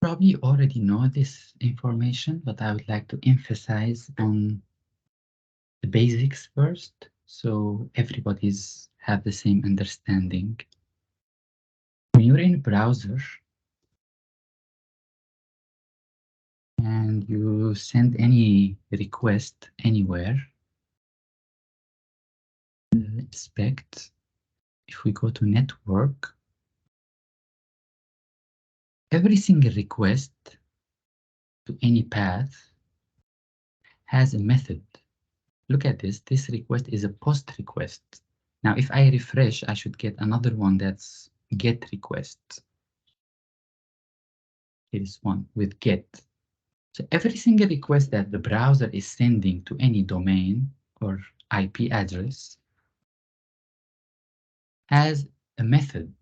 Probably already know this information, but I would like to emphasize on the basics first, so everybody's have the same understanding. When you're in a browser and you send any request anywhere, expect if we go to network, every single request to any path has a method. Look at this. This request is a post request. Now, if I refresh, I should get another one that's get request. Here's one with get. So every single request that the browser is sending to any domain or IP address has a method,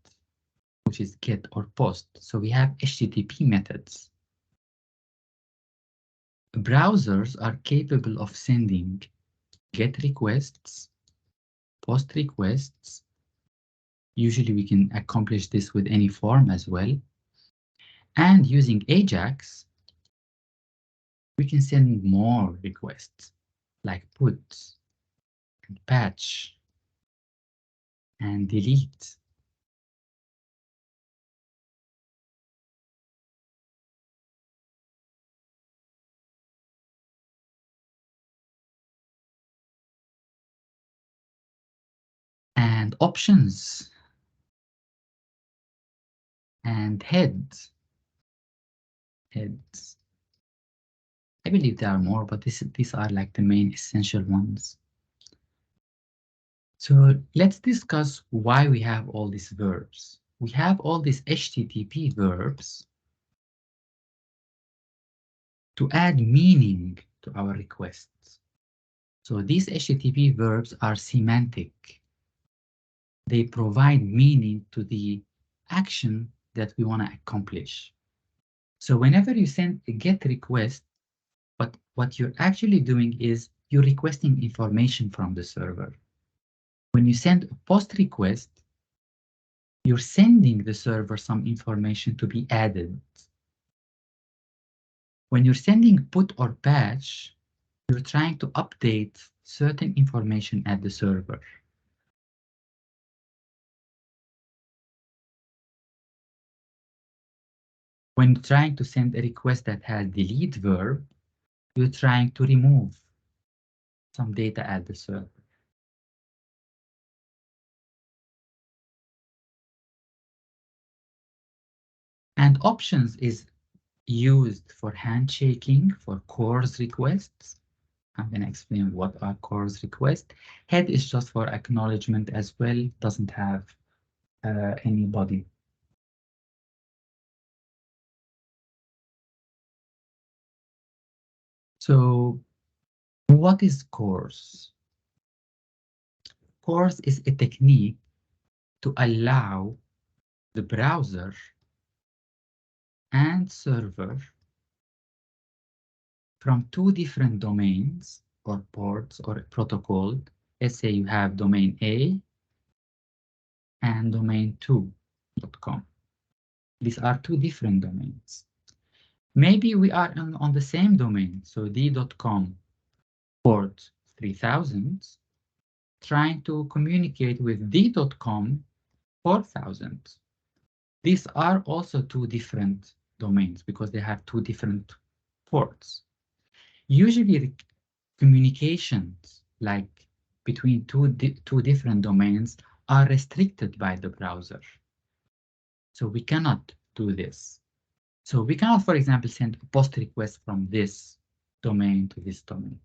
which is get or post. So we have HTTP methods. Browsers are capable of sending get requests, post requests. Usually we can accomplish this with any form as well. And using AJAX, we can send more requests like put and patch and delete. And options and heads. I believe there are more, but these are like the main essential ones. So let's discuss why we have all these verbs. We have all these HTTP verbs to add meaning to our requests. So these HTTP verbs are semantic. They provide meaning to the action that we want to accomplish. So whenever you send a GET request, what you're actually doing is you're requesting information from the server. When you send a POST request, you're sending the server some information to be added. When you're sending put or patch, you're trying to update certain information at the server. When you're trying to send a request that has delete verb, you're trying to remove some data at the server. And options is used for handshaking, for CORS requests. I'm going to explain what are CORS requests. Head is just for acknowledgement as well, doesn't have any body. So what is CORS? CORS is a technique to allow the browser and server from two different domains or ports or protocol. Let's say you have domain A and domain2.com. These are two different domains. Maybe we are on the same domain, so d.com port 3000, trying to communicate with d.com 4000. These are also two different domains because they have two different ports. Usually communications like between two different domains are restricted by the browser. So we cannot do this. So we cannot, for example, send a post request from this domain to this domain.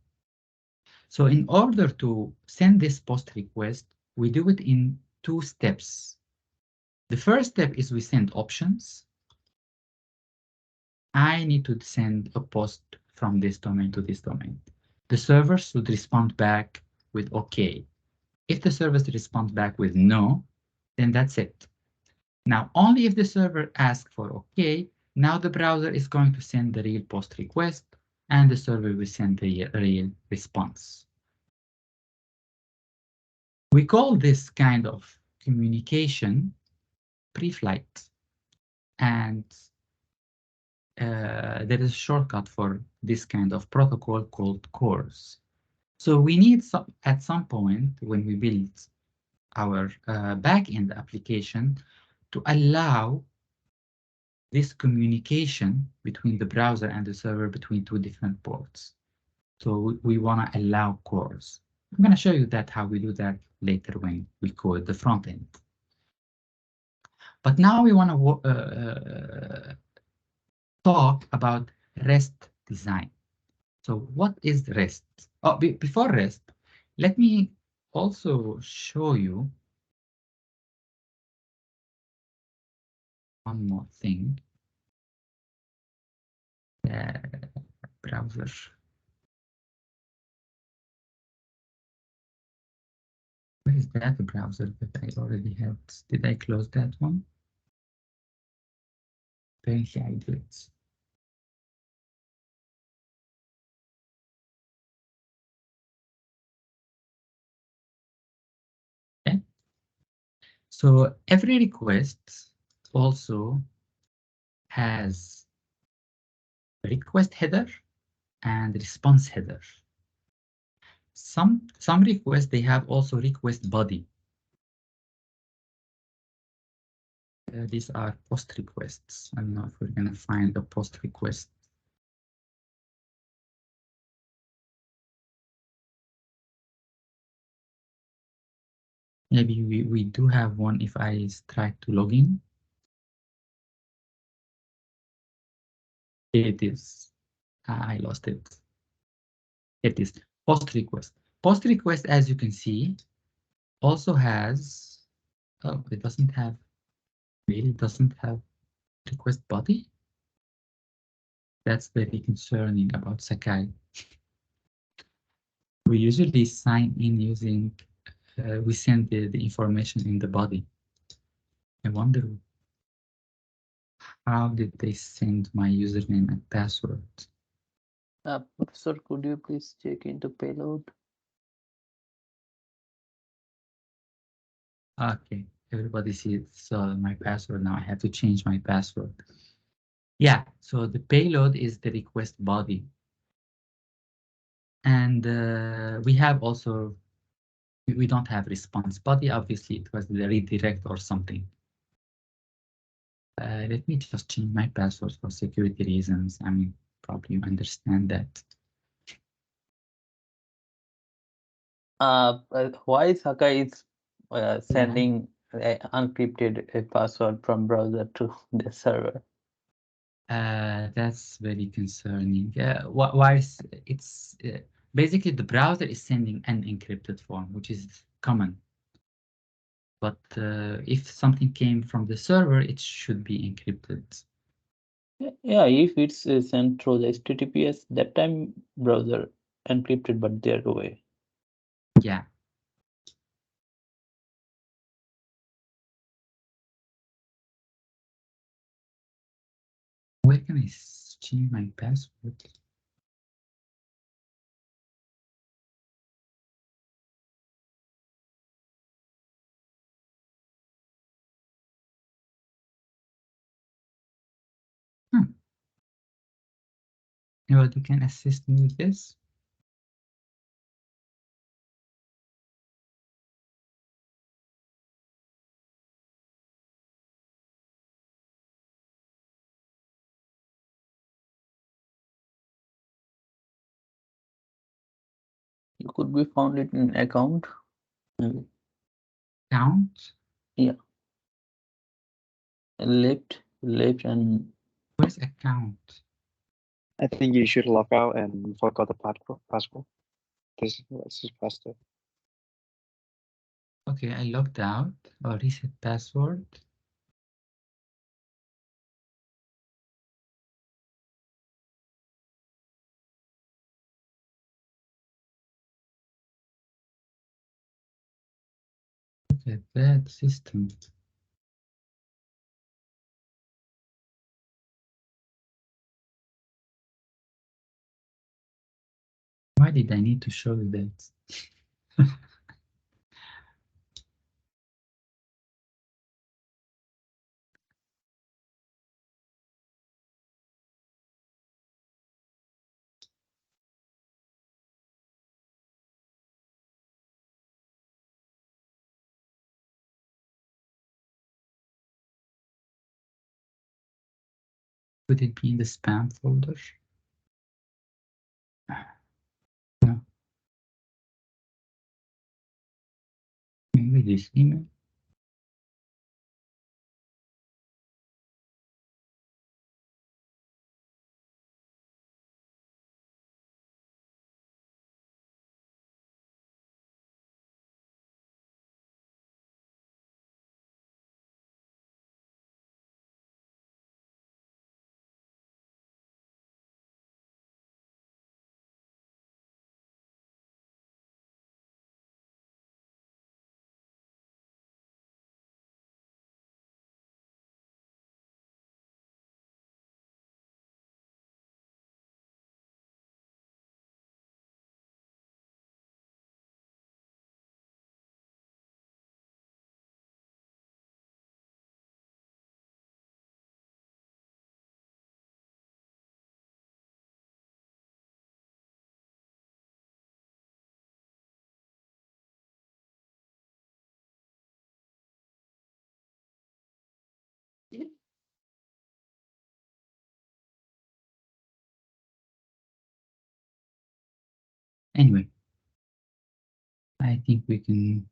So in order to send this post request, we do it in two steps. The first step is we send options. I need to send a post from this domain to this domain. The server should respond back with OK. If the server responds back with no, then that's it. Now, only if the server asks for OK, now the browser is going to send the real post request and the server will send the real response. We call this kind of communication pre-flight. And there is a shortcut for this kind of protocol called CORS. So we need some, at some point when we build our backend application to allow this communication between the browser and the server between two different ports. So we want to allow CORS. I'm going to show you that how we do that later when we code the front end. But now we want to talk about REST design. So what is REST? Oh, before REST, let me also show you one more thing. Browser. Where is that browser that I already had? Did I close that one? Apparently I did. Okay. So every request also has a request header and response header. Some requests, they have also request body. These are post requests. I don't know if we're going to find a post request. Maybe we do have one if I try to log in. It is. I lost it. It is post request. Post request, as you can see, also has. Oh, it doesn't have. Really doesn't have request body. That's very concerning about Sakai. We usually sign in using. We send the information in the body. I wonder how did they send my username and password? Professor, could you please check into payload? Okay, everybody sees my password now. I have to change my password. Yeah, so the payload is the request body. And we have also, we don't have response body. Obviously, it was the redirect or something. Let me just change my password for security reasons. I mean, probably you understand that. Why Sakai is sending encrypted password from browser to the server? That's very concerning. Why it's basically the browser is sending an encrypted form, which is common. But if something came from the server, it should be encrypted. Yeah, if it's sent through the HTTPS, that time browser encrypted, but the other way. Yeah. Where can I change my password? Hmm. Anybody can assist me with this? You could be found it in account. Maybe. Count? Yeah. Left, and Where's account? I think you should log out and forgot the password. This is faster. Okay, I logged out or reset password. Look at that system. Why did I need to show you that? Could it be in the spam folder? No. Maybe this email. Anyway, I think we can.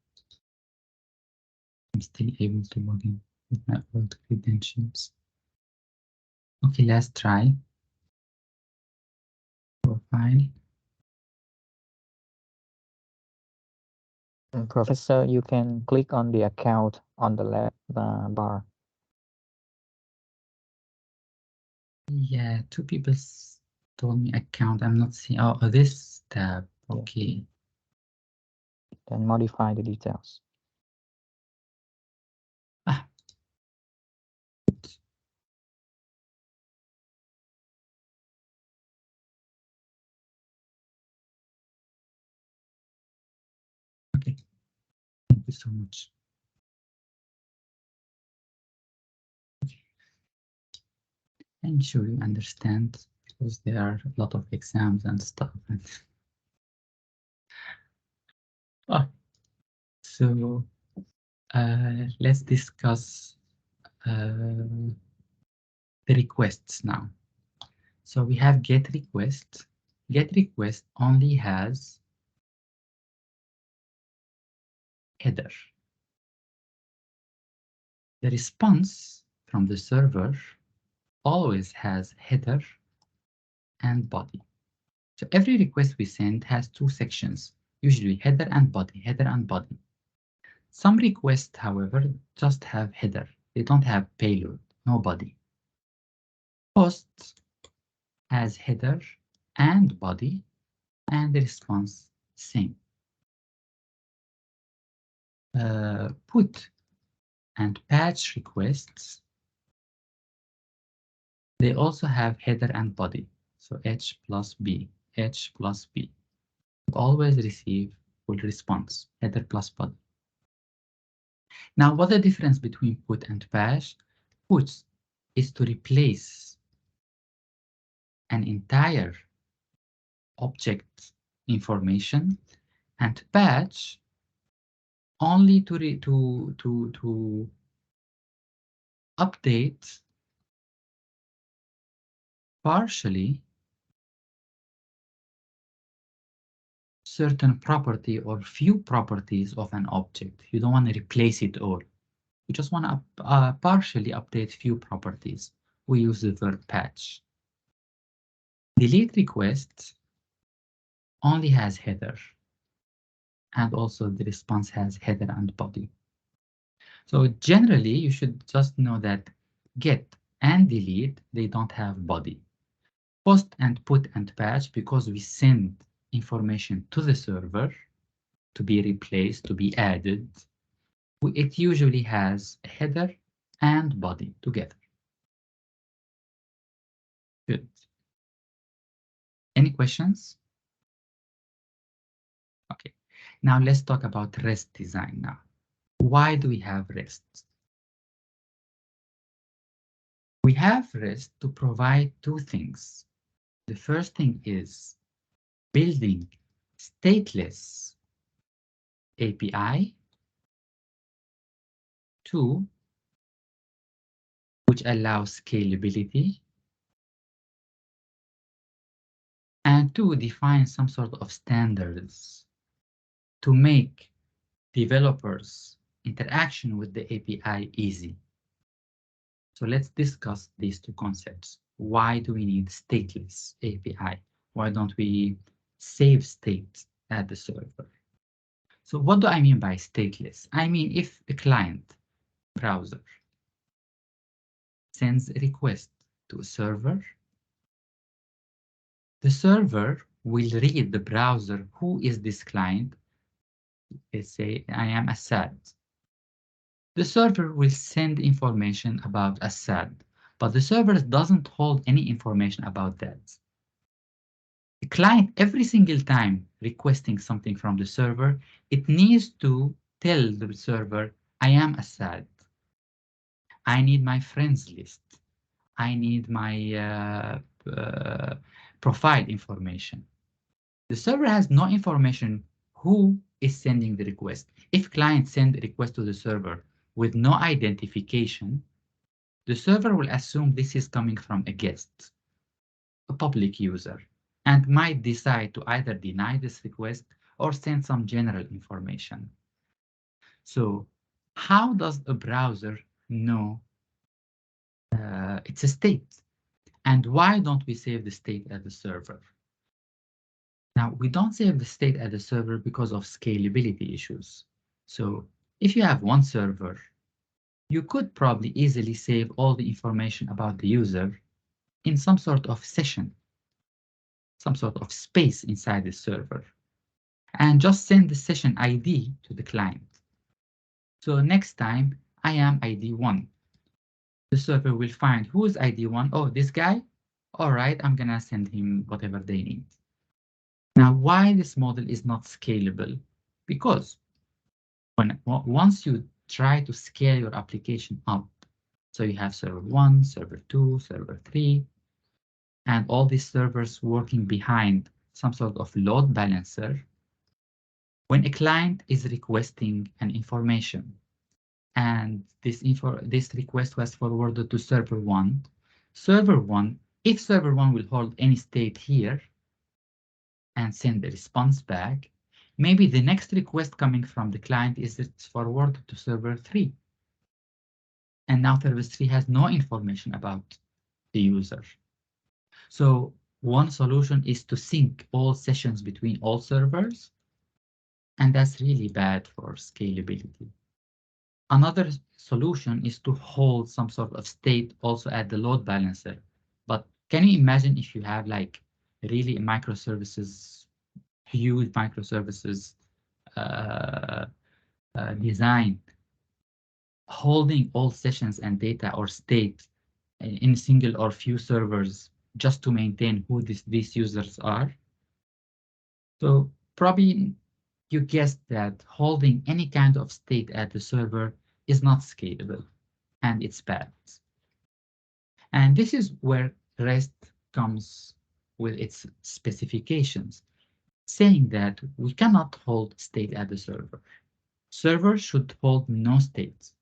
I'm still able to log in with my old credentials. Okay, let's try. Profile. Professor, you can click on the account on the left bar. Yeah, two people told me account. I'm not seeing. Oh, this tab. Okay. Then modify the details. Ah. Okay. Thank you so much. Okay. I'm sure you understand because there are a lot of exams and stuff. Oh, so let's discuss the requests now. So we have get request. Get request only has header. The response from the server always has header and body. So every request we send has two sections, usually header and body, header and body. Some requests, however, just have header. They don't have payload, no body. Post has header and body, and the response same. Put and patch requests, they also have header and body. So H plus B, H plus B. Always receive full response, header plus body. Now, what's the difference between put and patch? Put is to replace an entire object information, and patch only to update partially certain property or few properties of an object. You don't want to replace it all. You just want to partially update few properties. We use the verb patch. Delete request only has header, and also the response has header and body. So generally, you should just know that get and delete, they don't have body. Post and put and patch, because we send information to the server to be replaced, to be added, it usually has header and body together. Good. Any questions? Okay. Now let's talk about REST design now. Why do we have REST? We have REST to provide two things. The first thing is building stateless API. Two, which allows scalability. And two, define some sort of standards to make developers' interaction with the API easy. So let's discuss these two concepts. Why do we need stateless API? Why don't we save state at the server? So what do I mean by stateless? I mean, if a client browser sends a request to a server, the server will read the browser. Who is this client? Let's say I am Asaad. The server will send information about Asaad, but the server doesn't hold any information about that. The client, every single time requesting something from the server, it needs to tell the server, I am Asaad. I need my friends list. I need my profile information. The server has no information who is sending the request. If client send a request to the server with no identification, the server will assume this is coming from a guest, a public user, and might decide to either deny this request or send some general information. So how does a browser know it's a state? And why don't we save the state at the server? Now, we don't save the state at the server because of scalability issues. So if you have one server, you could probably easily save all the information about the user in some sort of session, some sort of space inside the server, and just send the session ID to the client. So next time I am ID 1, the server will find who is ID 1. Oh, this guy? All right, I'm gonna send him whatever they need. Now, why this model is not scalable? Because once you try to scale your application up, so you have server 1, server 2, server 3, and all these servers working behind some sort of load balancer, when a client is requesting an information and this request was forwarded to server 1, if server 1 will hold any state here and send a response back, maybe the next request coming from the client is it's forwarded to server 3. And now server 3 has no information about the user. So one solution is to sync all sessions between all servers, and that's really bad for scalability. Another solution is to hold some sort of state also at the load balancer. But can you imagine if you have like really microservices, huge microservices design, holding all sessions and data or state in single or few servers just to maintain who these users are? So probably you guessed that holding any kind of state at the server is not scalable, and it's bad. And this is where REST comes with its specifications, saying that we cannot hold state at the server. Servers should hold no states.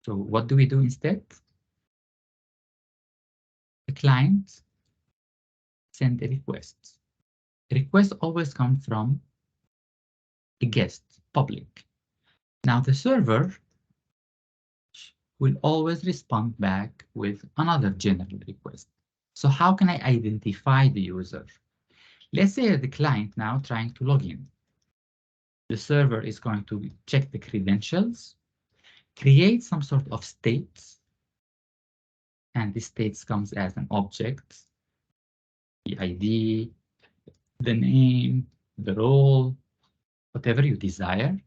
So what do we do instead? The client send a request. Request always comes from a guest, public. Now the server will always respond back with another general request. So how can I identify the user? Let's say the client now trying to log in. The server is going to check the credentials, create some sort of states, and this states comes as an object, the ID, the name, the role, whatever you desire.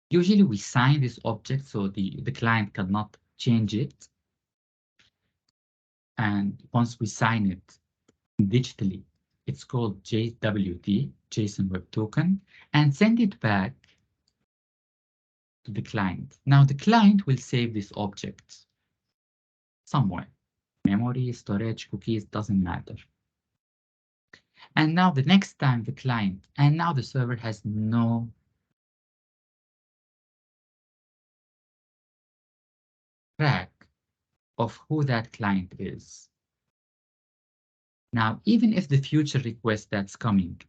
Usually we sign this object so the client cannot change it. And once we sign it digitally, it's called JWT, JSON Web Token, and send it back to the client. Now the client will save this object somewhere. Memory, storage, cookies, doesn't matter. And now the next time the client, and now the server has no track of who that client is. Now, even if the future request that's coming,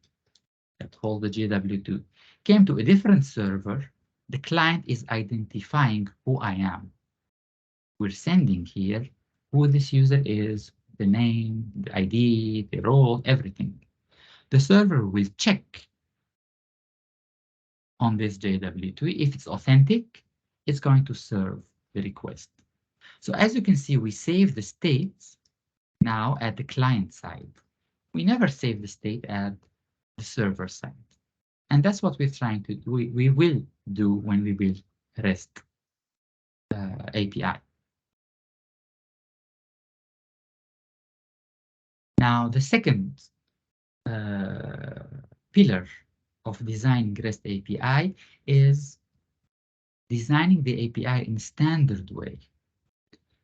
that hold the JW2, came to a different server, the client is identifying who I am. We're sending here who this user is, the name, the ID, the role, everything. The server will check on this JW2. If it's authentic, it's going to serve the request. So as you can see, we save the states now at the client side. We never save the state at the server side. And that's what we're trying to do. We will do when we build REST API. Now, the second pillar of designing REST API is designing the API in standard way.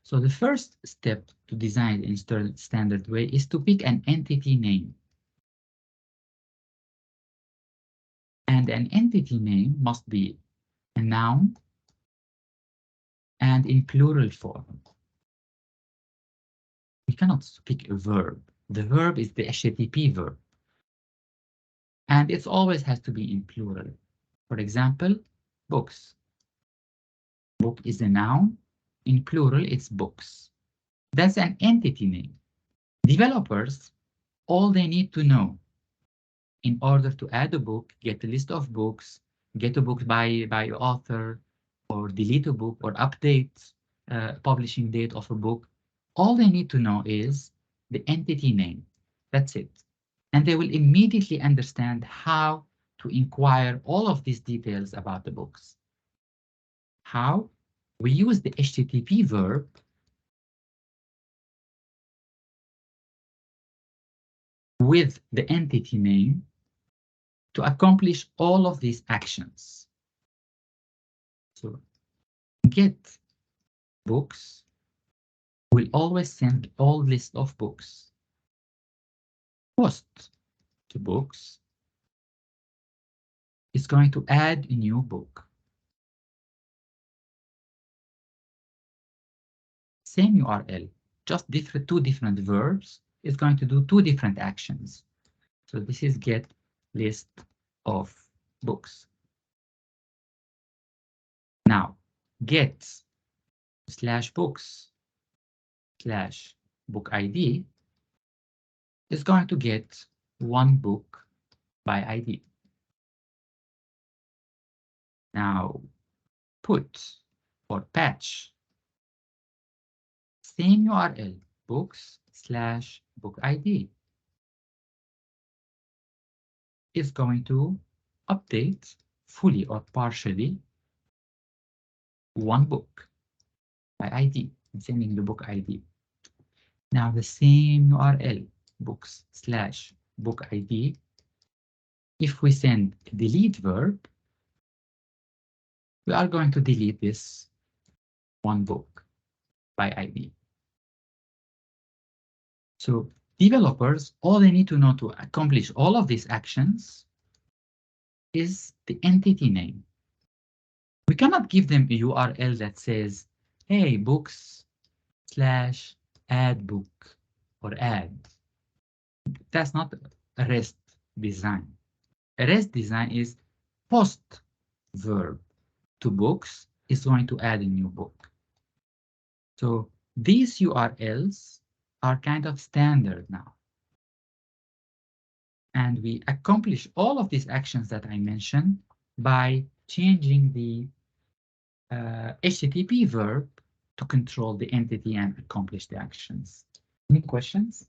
So the first step to design in standard way is to pick an entity name. And an entity name must be a noun and in plural form. We cannot pick a verb. The verb is the HTTP verb. And it always has to be in plural. For example, books. Book is a noun. In plural, it's books. That's an entity name. Developers, all they need to know in order to add a book, get a list of books, get a book by author, or delete a book, or update publishing date of a book, all they need to know is the entity name. That's it. And they will immediately understand how to inquire all of these details about the books. How? We use the HTTP verb with the entity name to accomplish all of these actions. So get books will always send all list of books. Post to books is going to add a new book. Same URL, just two different verbs is going to do two different actions. So this is get list of books. Now get /books /book ID is going to get one book by ID. Now put or patch, same URL, books /book ID is going to update fully or partially one book by ID, sending the book ID. Now the same URL, books /book ID, if we send a delete verb, we are going to delete this one book by ID. So developers, all they need to know to accomplish all of these actions is the entity name. We cannot give them a URL that says, hey, books /add book or add. That's not a REST design. A REST design is post verb to books is going to add a new book. So these URLs are kind of standard now. And we accomplish all of these actions that I mentioned by changing the HTTP verb to control the entity and accomplish the actions. Any questions?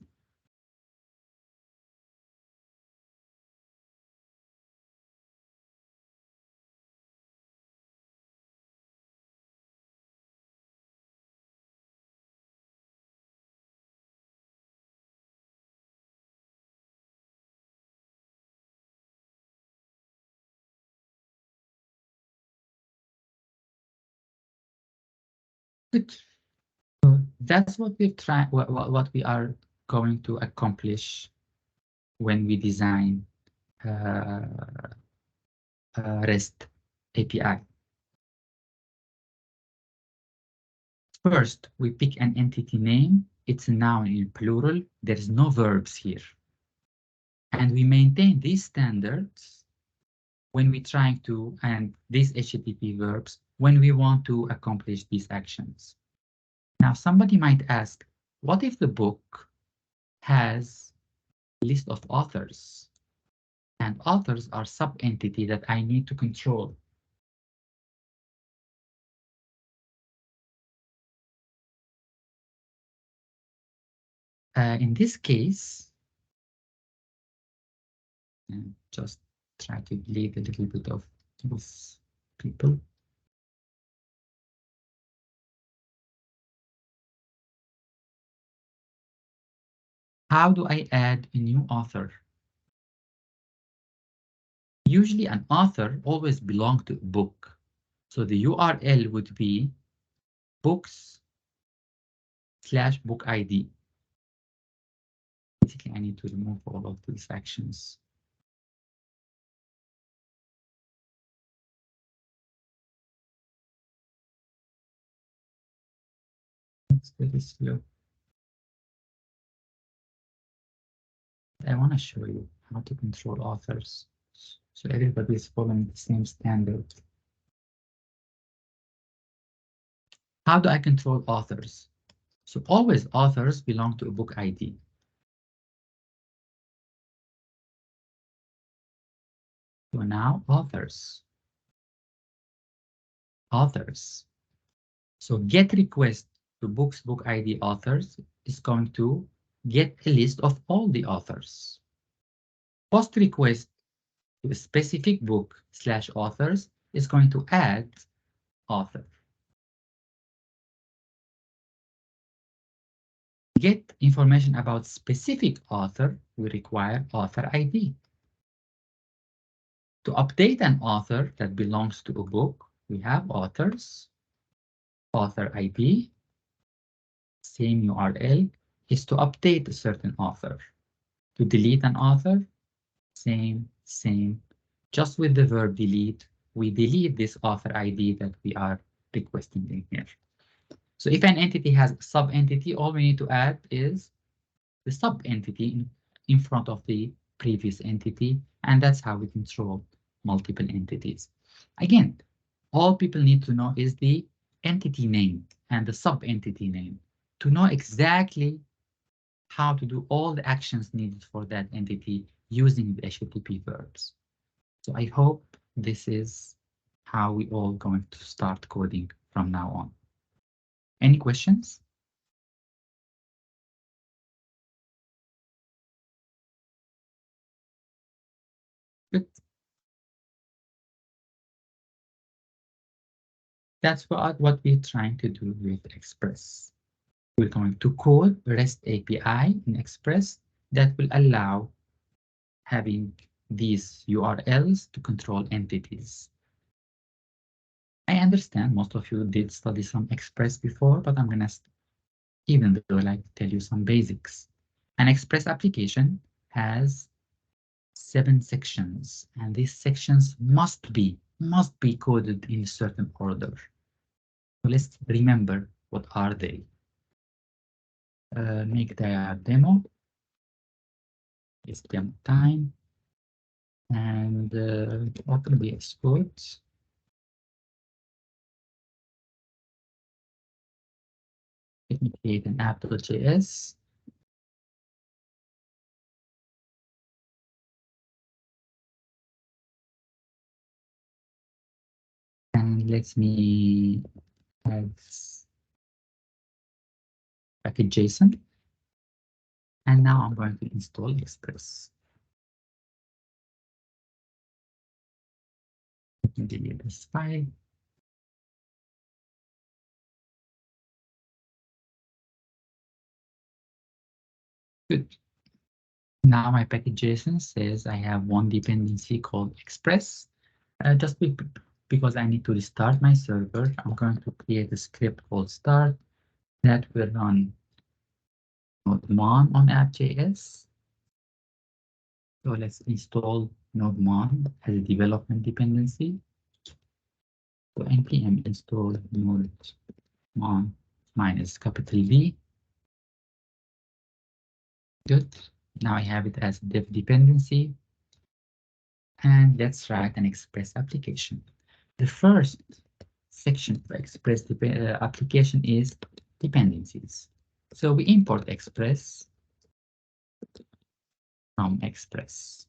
Good. So that's what we're trying, what we are going to accomplish when we design REST API. First, we pick an entity name it's a noun in plural. There's no verbs here. And we maintain these standards when we're trying to, and these HTTP verbs, when we want to accomplish these actions. Now, somebody might ask, what if the book has a list of authors? And authors are sub-entity that I need to control. In this case, and just try to delete a little bit of these people. How do I add a new author? Usually an author always belongs to a book. So the URL would be books/book ID. Basically, I need to remove all of these actions. It's very slow. I want to show you how to control authors. So everybody is following the same standard. How do I control authors? So always authors belong to a book ID. So now authors. So get request to book ID authors is going to get a list of all the authors. Post request to a specific book/authors is going to add author. Get information about specific author, we require author ID. To update an author that belongs to a book, we have authors, author ID, same URL, is to update a certain author. To delete an author, same, just with the verb delete, we delete this author ID that we are requesting in here. So if an entity has a sub-entity, all we need to add is the sub-entity in front of the previous entity, and that's how we control multiple entities. Again, all people need to know is the entity name and the sub-entity name to know exactly how to do all the actions needed for that entity using the HTTP verbs. So I hope this is how we all going to start coding from now on. Any questions? Good. That's what we're trying to do with Express. We're going to code REST API in Express that will allow having these URLs to control entities. I understand most of you did study some Express before, but I'm gonna, even though I like to tell you some basics. An Express application has 7 sections, and these sections must be coded in a certain order. So let's remember, what are they? Make the demo. It's demo time. And open the Code. Let me create an app.js. And let me add package JSON. And now I'm going to install Express. Let me delete this file. Good. Now my package JSON says I have one dependency called Express. Just because I need to restart my server, I'm going to create a script called start that will run node-mon on app.js. So let's install node-mon as a development dependency. So npm install node-mon minus capital V. Good. Now I have it as div dependency. And let's write an Express application. The first section of Express application is dependencies. So we import Express from Express.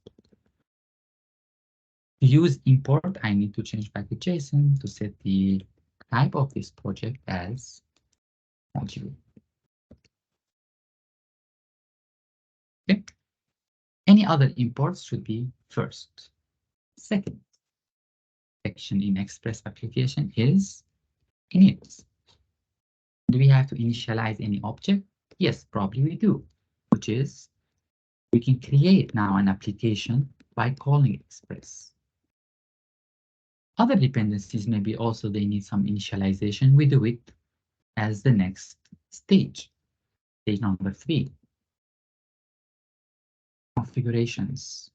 To use import, I need to change back to JSON to set the type of this project as module. Okay. Any other imports should be first. Second section in Express application is init. Do we have to initialize any object? Yes, probably we do, which is we can create now an application by calling Express. Other dependencies, maybe also they need some initialization. We do it as the next stage, stage number 3. Configurations.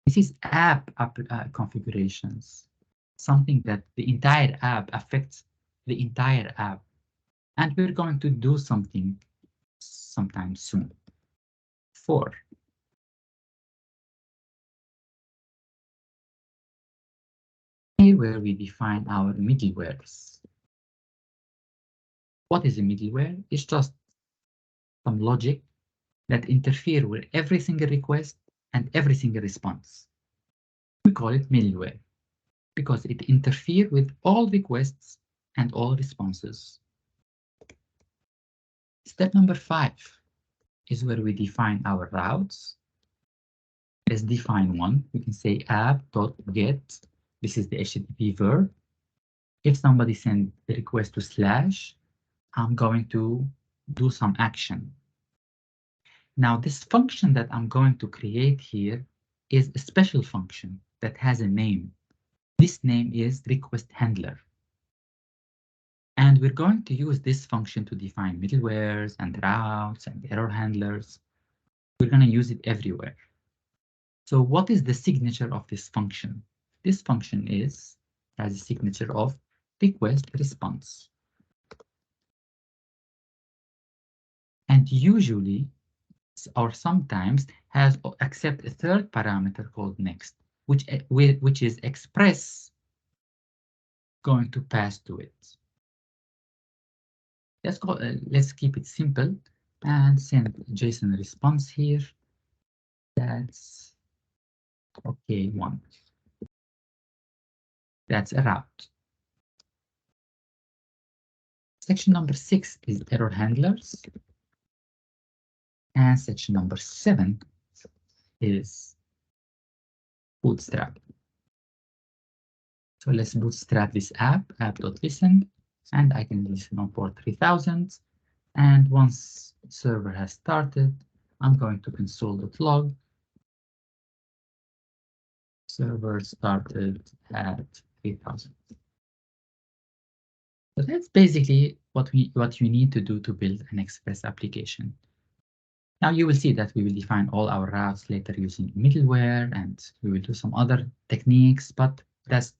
This is app configurations, something that the entire app affects the entire app. And we're going to do something sometime soon. 4. Here where we define our middlewares. What is a middleware? It's just some logic that interfere with every single request and every single response. We call it middleware because it interferes with all requests and all responses. Step number 5 is where we define our routes. Let's define one. We can say app.get. This is the HTTP verb. If somebody sends the request to slash, I'm going to do some action. Now, this function that I'm going to create here is a special function that has a name. This name is request handler. And we're going to use this function to define middlewares and routes and error handlers. We're going to use it everywhere. So what is the signature of this function? This function has a signature of request response. And usually, or sometimes, has accept a third parameter called next, which is Express going to pass to it. Let's keep it simple and send JSON response here. That's okay, 1. That's a route. Section number 6 is error handlers. And section number 7 is bootstrap. So let's bootstrap this app.listen, and I can listen on port 3000. And once server has started, I'm going to console.log. Server started at 3000. So that's basically what you need to do to build an Express application. Now you will see that we will define all our routes later using middleware, and we will do some other techniques, but that's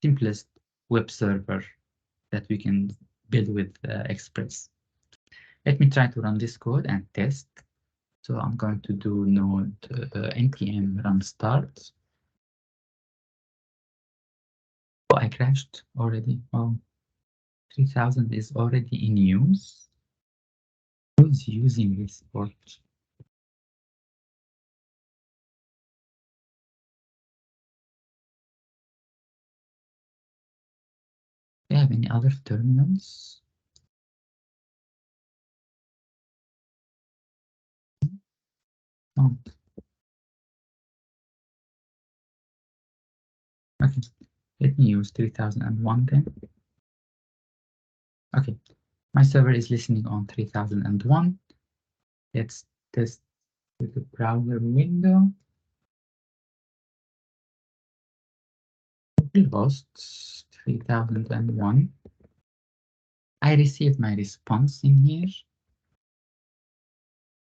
simplest web server that we can build with Express. Let me try to run this code and test. So I'm going to do node npm run start. Oh, I crashed already. Oh, 3000 is already in use. Who's using this port? Do you have any other terminals? Oh. Okay, let me use 3001 then. Okay, my server is listening on 3001. Let's test with the browser window. Localhost 3001. I received my response in here.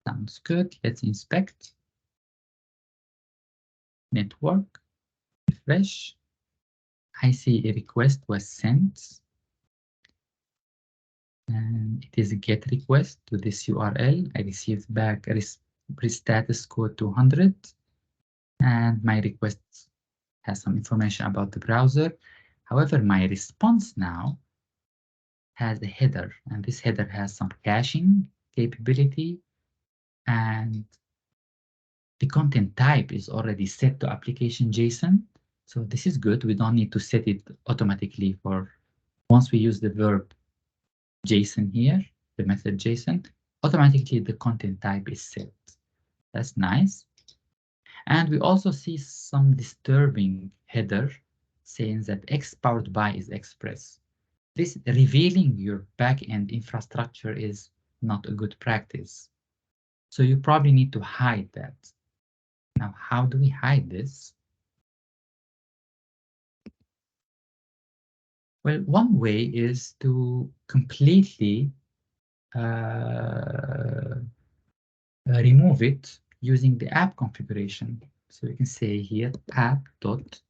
Sounds good. Let's inspect. Network. Refresh. I see a request was sent. And it is a GET request to this URL. I received back a status code 200, and my request has some information about the browser. However, my response now has a header, and this header has some caching capability, and the content type is already set to application JSON. So this is good. We don't need to set it automatically for once we use the verb JSON here, the method JSON, automatically the content type is set. That's nice. And we also see some disturbing header saying that X powered by is express. This revealing your backend infrastructure is not a good practice. So you probably need to hide that. Now, how do we hide this? Well, one way is to completely remove it using the app configuration. So you can say here app.disable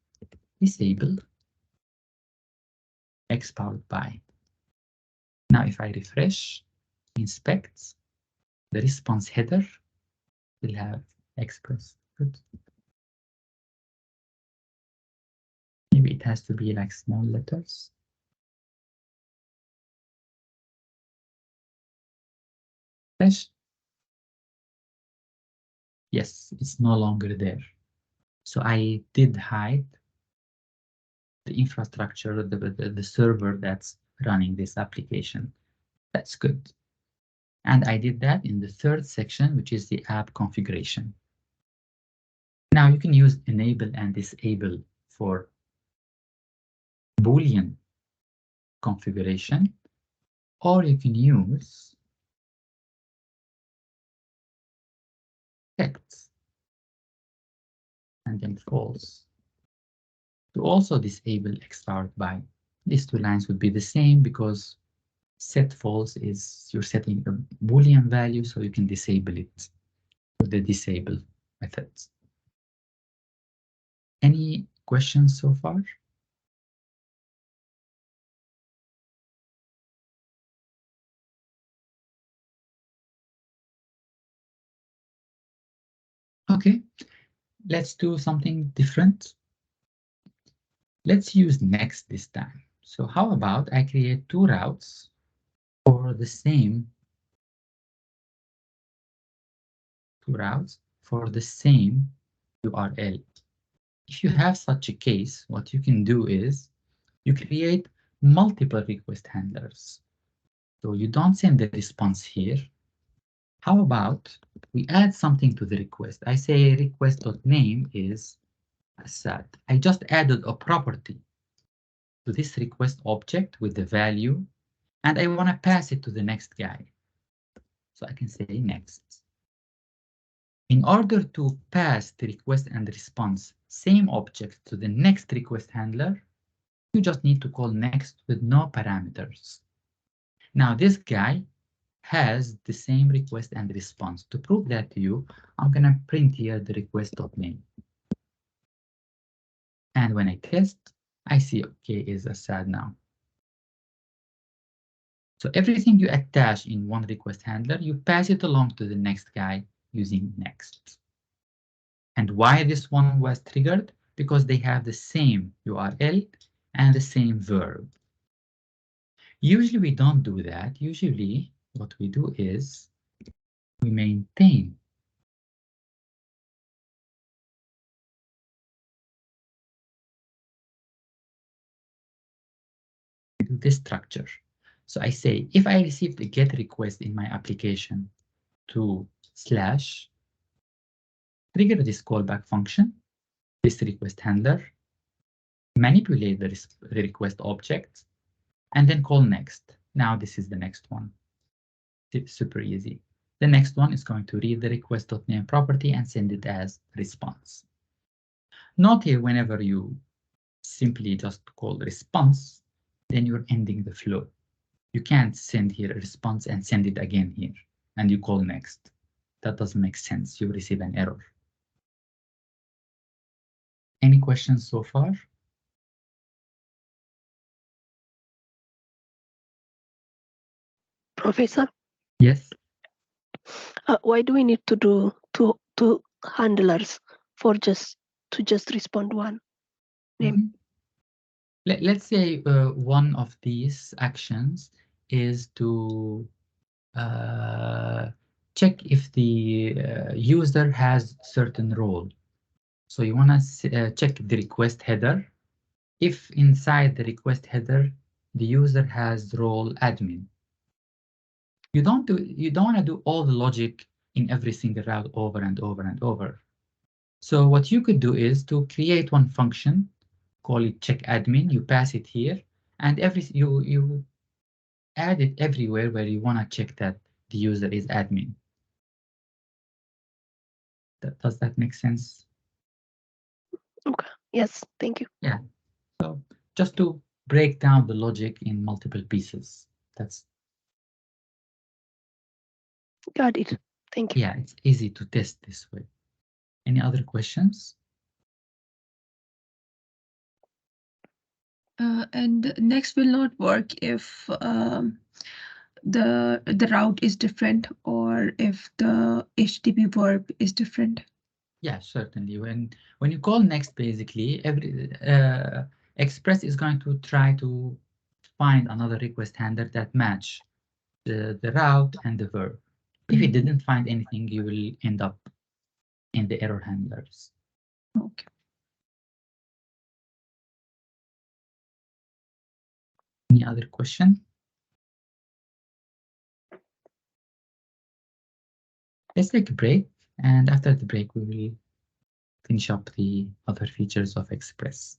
X powered by. Now, if I refresh, inspect, the response header will have express. Good. Maybe it has to be like small letters. Refresh. Yes, it's no longer there. So I did hide the infrastructure, the server that's running this application. That's good. And I did that in the third section, which is the app configuration. Now you can use enable and disable for Boolean configuration, or you can use text and then false to also disable X powered by. These two lines would be the same because set false is you're setting a Boolean value, so you can disable it with the disable methods. Any questions so far? Okay, let's do something different. Let's use next this time. So how about I create two routes for the same URL. If you have such a case, what you can do is you create multiple request handlers. So you don't send the response here. How about we add something to the request? I say request.name is Asaad. I just added a property to this request object with the value, and I want to pass it to the next guy. So I can say next. In order to pass the request and response same object to the next request handler, you just need to call next with no parameters. Now this guy has the same request and response. To prove that to you, I'm going to print here the request.name. And when I test, I see OK is Asaad now. So everything you attach in one request handler, you pass it along to the next guy using next. And why this one was triggered? Because they have the same URL and the same verb. Usually we don't do that. Usually what we do is we maintain this structure. So I say, if I received a GET request in my application to slash trigger this callback function, this request handler, manipulate the request object, and then call next. Now this is the next one. It's super easy. The next one is going to read the request.name property and send it as response. Note here, whenever you simply just call response, then you're ending the flow. You can't send here a response and send it again here, and you call next. That doesn't make sense. You receive an error. Any questions so far? Professor, Yes. why do we need to do two handlers for just respond one name? Let's say one of these actions is to check if the user has certain role. So you want to check the request header. If inside the request header, the user has role admin. You don't want to do all the logic in every single route over and over and over. So what you could do is to create one function, call it check admin. You pass it here, and you add it everywhere where you want to check that the user is admin. Does that make sense? Okay. Yes. Thank you. Yeah. So just to break down the logic in multiple pieces. That's Got it. Thank you. yeah. It's easy to test this way. Any other questions? And next will not work if the route is different or if the HTTP verb is different. Yeah, certainly. When you call next, basically every Express is going to try to find another request handler that match the route and the verb. If it didn't find anything, you will end up in the error handlers. Okay. Any other question? Let's take a break, and after the break, we will finish up the other features of Express.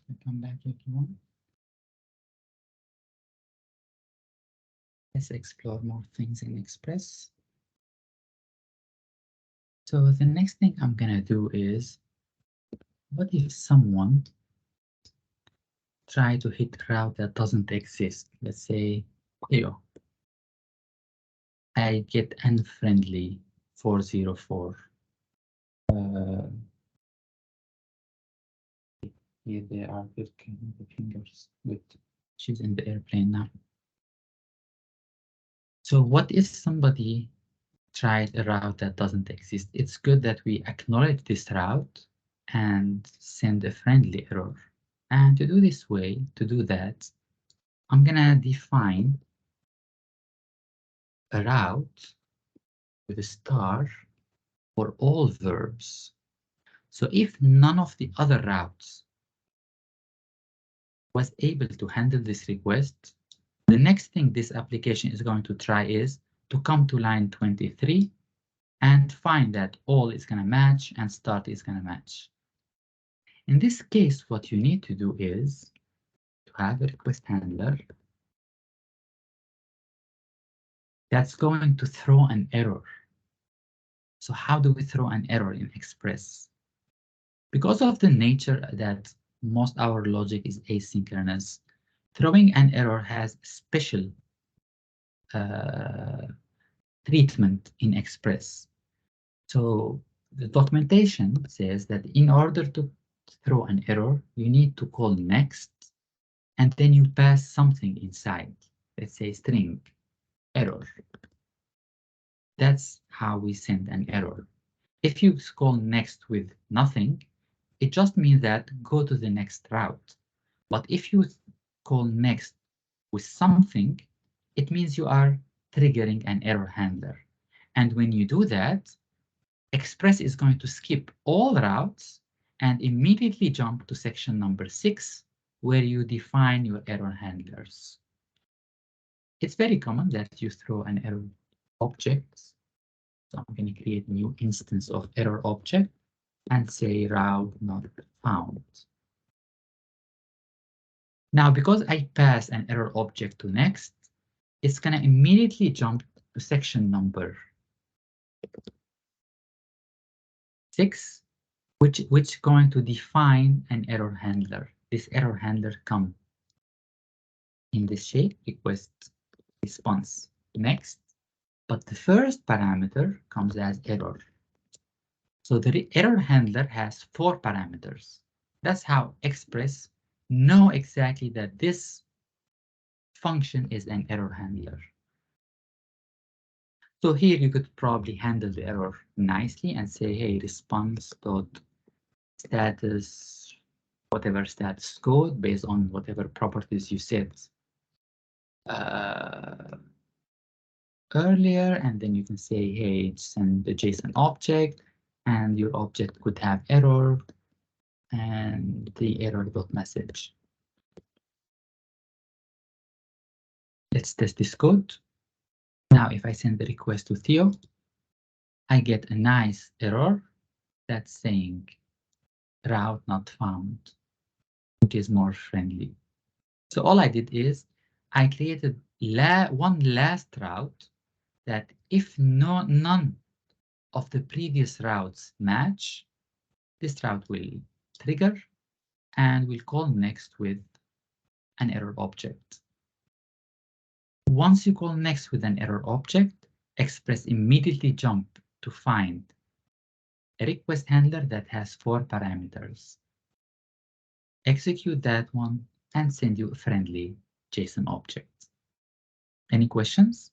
Welcome back, everyone. Let's explore more things in Express. So the next thing I'm gonna do is, what if someone try to hit a route that doesn't exist? Let's say, here, I get unfriendly 404. Here they are working the fingers. Good. She's in the airplane now. So what if somebody tried a route that doesn't exist? It's good that we acknowledge this route and send a friendly error. And to do this way, to do that, I'm gonna define a route with a star for all verbs. So if none of the other routes was able to handle this request, the next thing this application is going to try is to come to line 23 and find that all is going to match and start is going to match. In this case, what you need to do is to have a request handler that's going to throw an error. So how do we throw an error in Express? Because of the nature that most our logic is asynchronous, throwing an error has special treatment in Express. So the documentation says that in order to throw an error, you need to call next, and then you pass something inside. Let's say string error. That's how we send an error. If you call next with nothing, it just means that go to the next route. But if you call next with something, it means you are triggering an error handler. And when you do that, Express is going to skip all routes and immediately jump to section number 6, where you define your error handlers. It's very common that you throw an error object. So I'm going to create a new instance of error object and say route not found. Now, because I pass an error object to next, it's going to immediately jump to section number 6, which is going to define an error handler. This error handler comes in this shape, request response next, but the first parameter comes as error. So the error handler has 4 parameters. That's how Express know exactly that this function is an error handler. So here you could probably handle the error nicely and say, hey, response dot status, whatever status code based on whatever properties you set earlier, and then you can say, hey, send the JSON object, and your object could have error and the error.message. Let's test this code. Now, if I send the request to Theo, I get a nice error that's saying route not found, which is more friendly. So all I did is I created one last route that if none of the previous routes match, this route will trigger and we'll call next with an error object. Once you call next with an error object, Express immediately jump to find a request handler that has 4 parameters. Execute that one and send you a friendly JSON object. Any questions?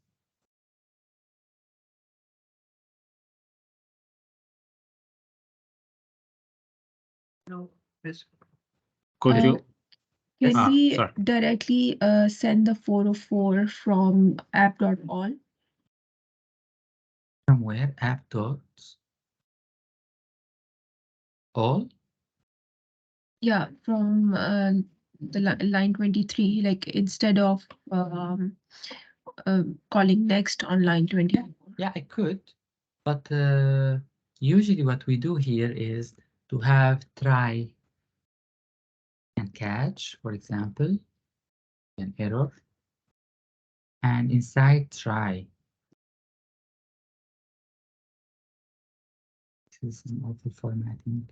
No. Could you? Can we sorry. directly send the 404 from app.all? From where? App.all? Yeah, from the line 23, like instead of calling next on line 20. Yeah, I could, but usually what we do here is to have try and catch, for example, an error, and inside try. This is an auto formatting.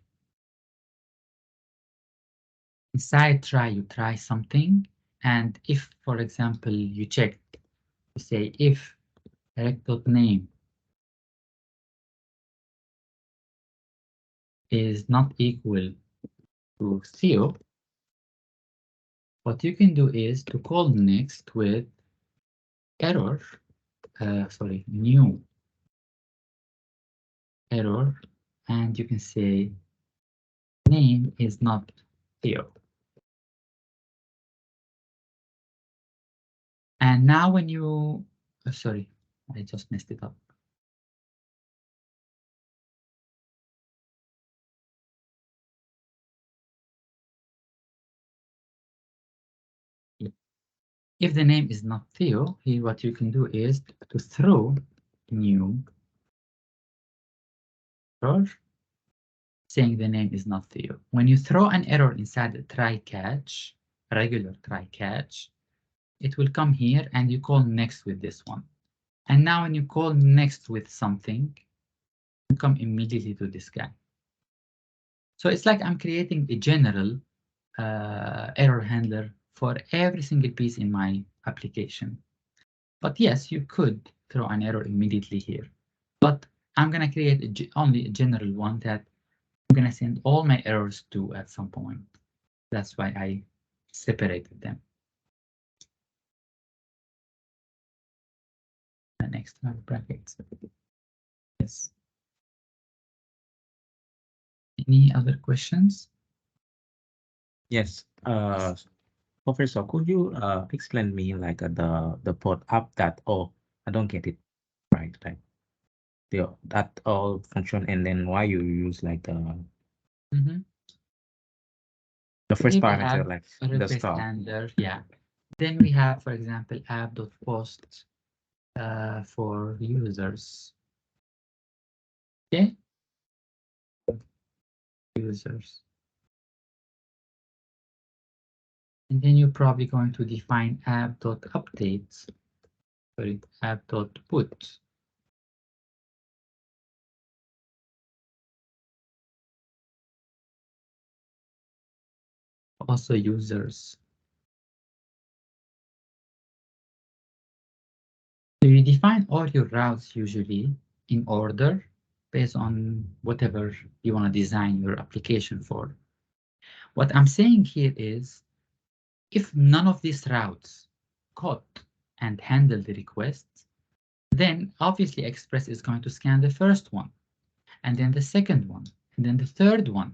Inside try, you try something, and if, for example, you check, you say if rect.name is not equal to Theo, what you can do is to call next with error, new error, and you can say name is not Theo. And now when you, sorry, I just messed it up. If the name is not Theo, here what you can do is to throw new error, saying the name is not Theo. When you throw an error inside a try catch, a regular try catch, it will come here and you call next with this one. And now when you call next with something, you come immediately to this guy. So it's like I'm creating a general error handler for every single piece in my application. But yes, you could throw an error immediately here. But I'm going to create only a general one that I'm going to send all my errors to at some point. That's why I separated them. The next brackets. Yes. Any other questions? Yes. Professor, could you explain me like the port up that I don't get it right, like that all function, and then why you use like the first Here we parameter, have like a the request star. handler, yeah. Then we have, for example, app.post for users. Okay. Users. And then you're probably going to define app.updates. Sorry, app.put. Also users. So you define all your routes usually in order based on whatever you want to design your application for. What I'm saying here is if none of these routes caught and handle the requests, then obviously Express is going to scan the first one, and then the second one, and then the third one.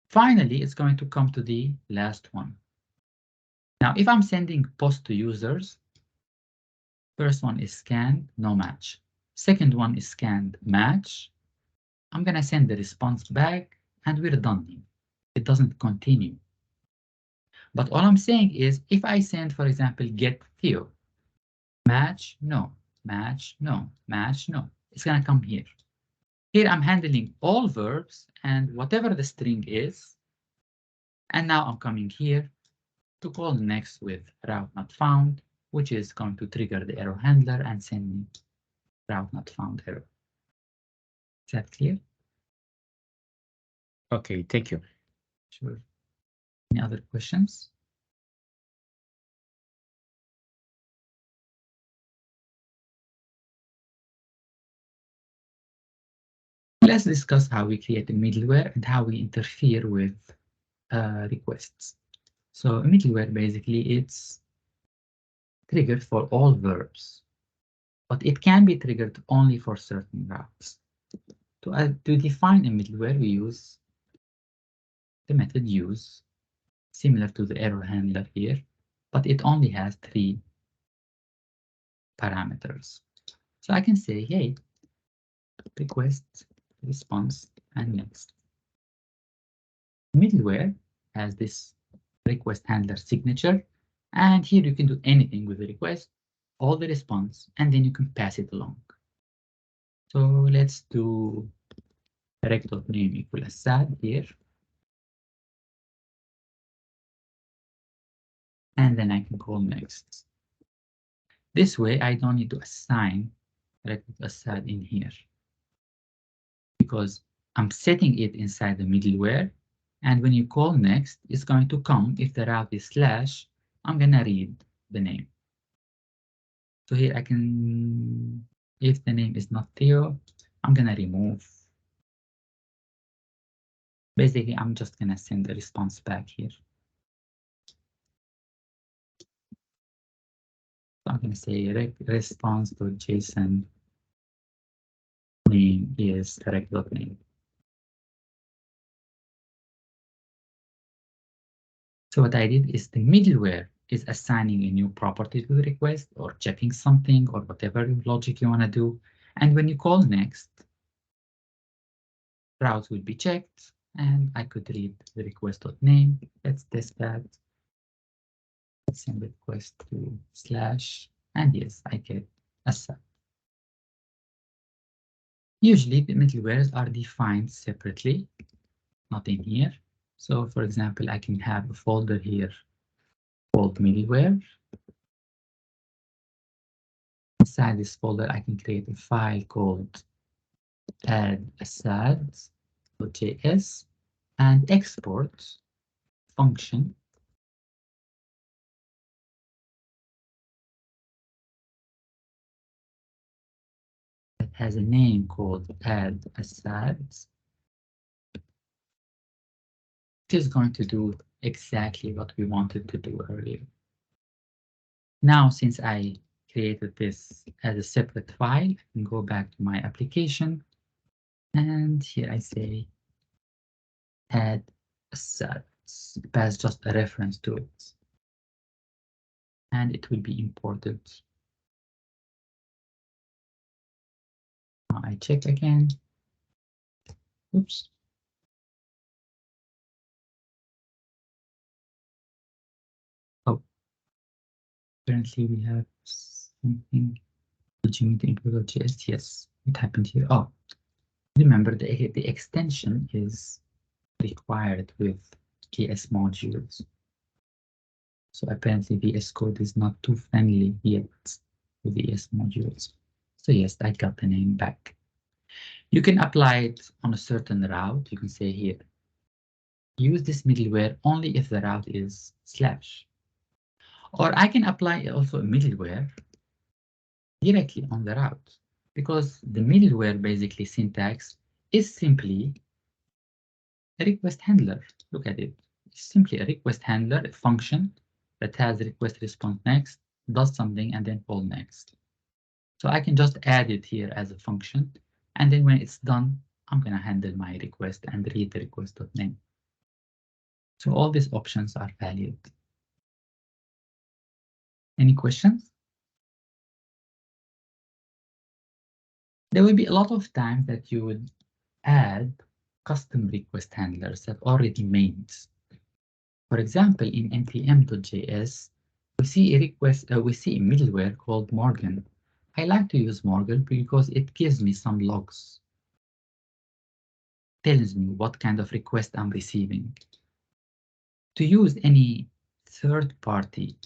Finally, it's going to come to the last one. Now, if I'm sending post to users, first one is scanned, no match. Second one is scanned, match. I'm going to send the response back, and we're done. It doesn't continue. But all I'm saying is, if I send, for example, get Theo, match, no, match, no, match, no, it's going to come here. Here I'm handling all verbs and whatever the string is. And now I'm coming here to call next with route not found, which is going to trigger the error handler and send me route not found error. Is that clear? Okay, thank you. Sure. Any other questions? Let's discuss how we create a middleware and how we interfere with requests. So a middleware, basically, it's triggered for all verbs, but it can be triggered only for certain routes. To define a middleware, we use the method use, similar to the error handler here, but it only has 3 parameters. So I can say, hey, request, response, and next. Middleware has this request handler signature, and here you can do anything with the request, all the response, and then you can pass it along. So let's do rect.name equal Saad here. and then I can call next. This way, I don't need to assign Asaad in here because I'm setting it inside the middleware. And when you call next, it's going to come. If the route is slash, I'm going to read the name. So here I can, if the name is not Theo, I'm going to remove. Basically, I'm just going to send the response back here. So I'm going to say response.json name is rec.name. So what I did is the middleware is assigning a new property to the request or checking something or whatever logic you want to do. And when you call next, routes will be checked and I could read the request.name. Let's test that. Send the request to slash, and yes, I get Asaad. Usually the middlewares are defined separately, not in here. So for example, I can have a folder here called middleware. Inside this folder, I can create a file called add Asaad.js and export function that has a name called add Asaad. It is going to do exactly what we wanted to do earlier. Now, since I created this as a separate file, I can go back to my application. And here I say add Asaad. Pass just a reference to it. And it will be imported. Now I check again. Oops. Oh, apparently we have something. Did you need to import JS? Yes, it happened here. Oh, remember the extension is required with JS modules. So apparently VS Code is not too friendly yet with VS modules. So yes, I got the name back. You can apply it on a certain route. You can say here, use this middleware only if the route is slash. Or I can apply also a middleware directly on the route, because the middleware basically syntax is simply a request handler. Look at it. It's simply a request handler, a function that has request response next, does something, and then call next. So I can just add it here as a function, and then when it's done, I'm going to handle my request and read the request.name. So all these options are valid. Any questions? There will be a lot of times that you would add custom request handlers that already made. For example, in npm.js, we see a middleware called Morgan. I like to use Morgan because it gives me some logs. Tells me what kind of request I'm receiving. To use any third-party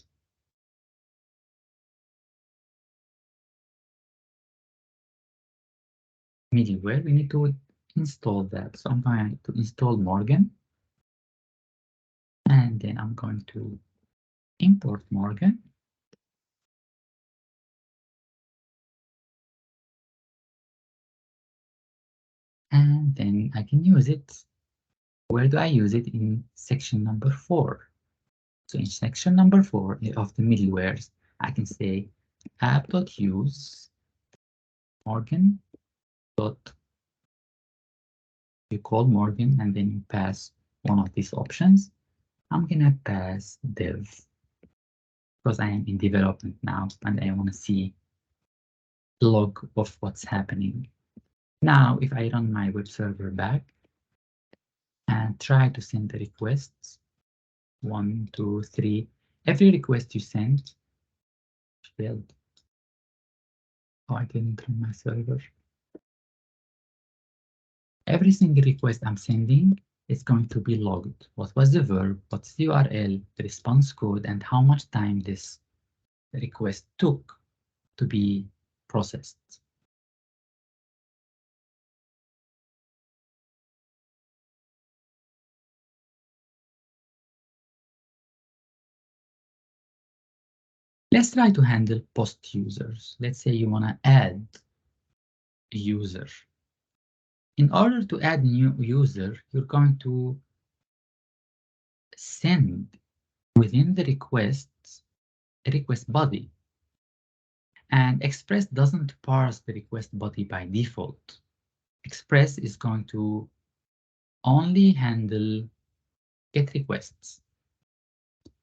middleware, we need to install that. So I'm going to install Morgan. And then I'm going to import Morgan. And then I can use it. Where do I use it? In section number 4. So in section number 4 of the middlewares, I can say app.use Morgan. You call Morgan and then you pass one of these options. I'm gonna pass dev because I am in development now and I want to see the log of what's happening. Now, if I run my web server back and try to send the requests, 1, 2, 3, every request you send failed. Oh, I didn't run my server. Every single request I'm sending it's going to be logged. What was the verb? What's the URL, the response code, and how much time this request took to be processed. Let's try to handle post users. Let's say you want to add a user. In order to add a new user, you're going to send within the requests a request body. And Express doesn't parse the request body by default. Express is going to only handle GET requests.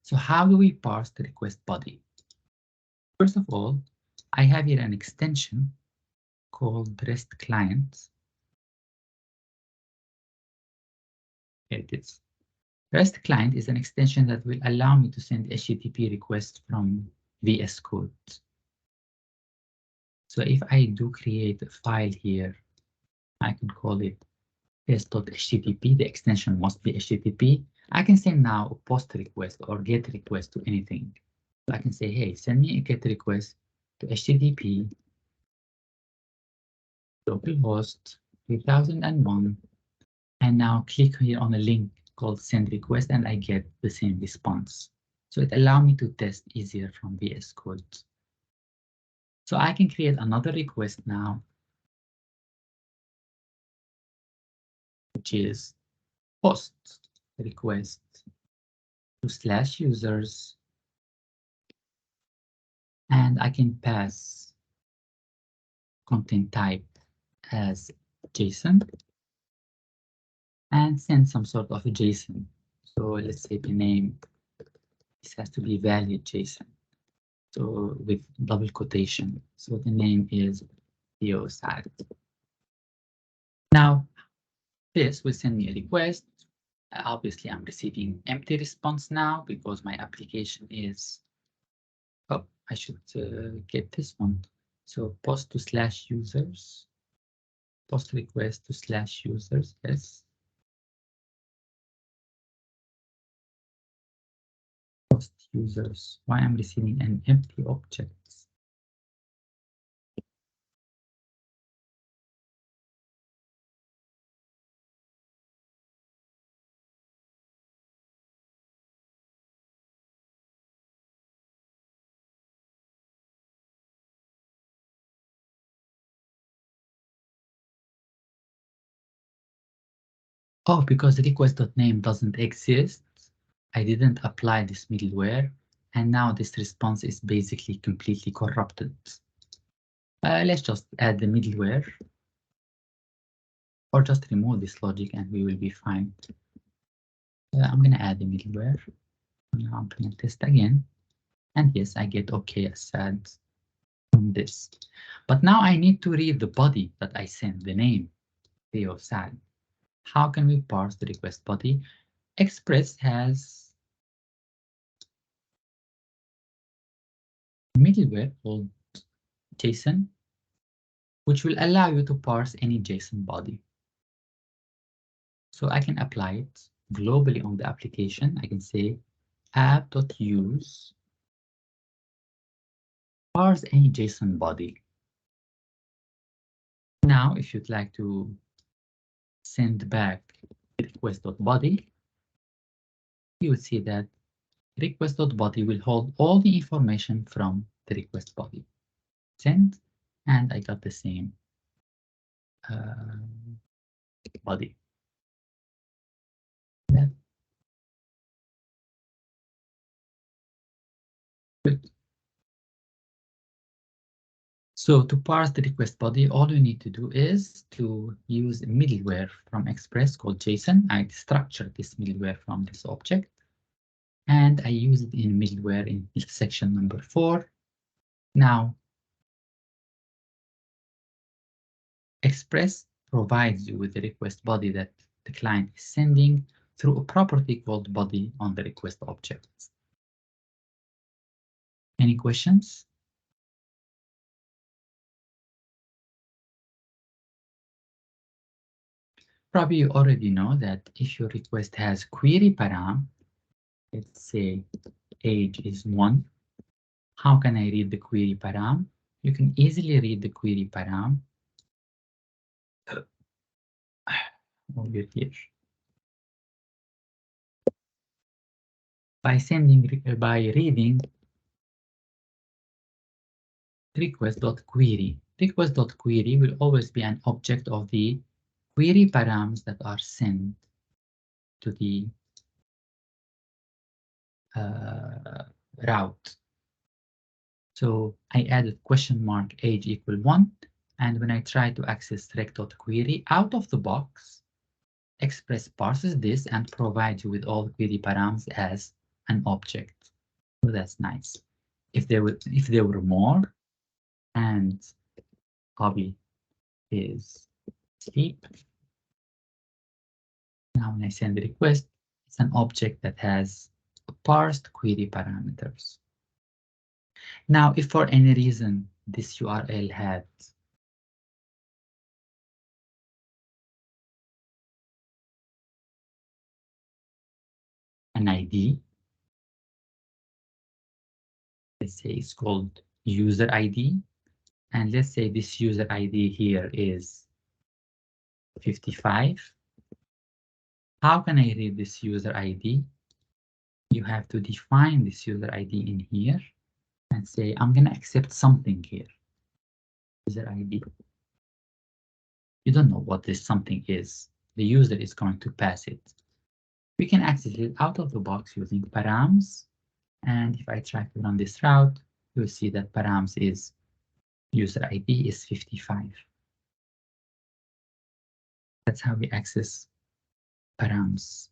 So how do we parse the request body? First of all, I have here an extension called REST client. Here it is. REST client is an extension that will allow me to send HTTP requests from VS Code. So if I do create a file here, I can call it test.http. The extension must be HTTP. I can send now a post request or get request to anything. So I can say, hey, send me a get request to HTTP localhost 3001, and now click here on a link called send request, and I get the same response. So it allows me to test easier from VS Code. So I can create another request now, which is post request to /users, and I can pass content type as JSON and send some sort of a JSON. So let's say the name, this has to be valid JSON. So with double quotation. So the name is Saad. Now this will send me a request. Obviously, I'm receiving empty response now because my application is. Oh, I should get this one. So post to /users. Post request to /users. Yes. Post users. Why I'm receiving an empty object? Oh, because request.name doesn't exist, I didn't apply this middleware, and now this response is basically completely corrupted. Let's just add the middleware, or just remove this logic and we will be fine. I'm going to add the middleware. Now I'm going to test again. And yes, I get OK Asaad from this. But now I need to read the body that I sent, the name, Saad. How can we parse the request body? Express has middleware called JSON, which will allow you to parse any JSON body. So I can apply it globally on the application. I can say app.use parse any JSON body. Now, if you'd like to send back request.body, you would see that request.body will hold all the information from the request body. Send, and I got the same body. Yeah. Good. So to parse the request body, all you need to do is to use a middleware from Express called JSON. I structured this middleware from this object, and I use it in middleware in section number 4. Now, Express provides you with the request body that the client is sending through a property called body on the request object. Any questions? Probably you already know that if your request has query param, let's say age is 1, how can I read the query param? You can easily read the query param over here by reading request.query. Request.query will always be an object of the query params that are sent to the route. So I added question mark age equal 1, and when I try to access rec.query out of the box, Express parses this and provides you with all the query params as an object. So that's nice. If there were more, and hobby is sleep. Now when I send the request, it's an object that has parsed query parameters. Now, if for any reason this URL had an ID, let's say it's called user ID, and let's say this user ID here is 55. How can I read this user ID? You have to define this user ID in here and say, I'm going to accept something here. User ID. You don't know what this something is. The user is going to pass it. We can access it out of the box using params. And if I try to run this route, you'll see that params is user ID is 55. That's how we access params.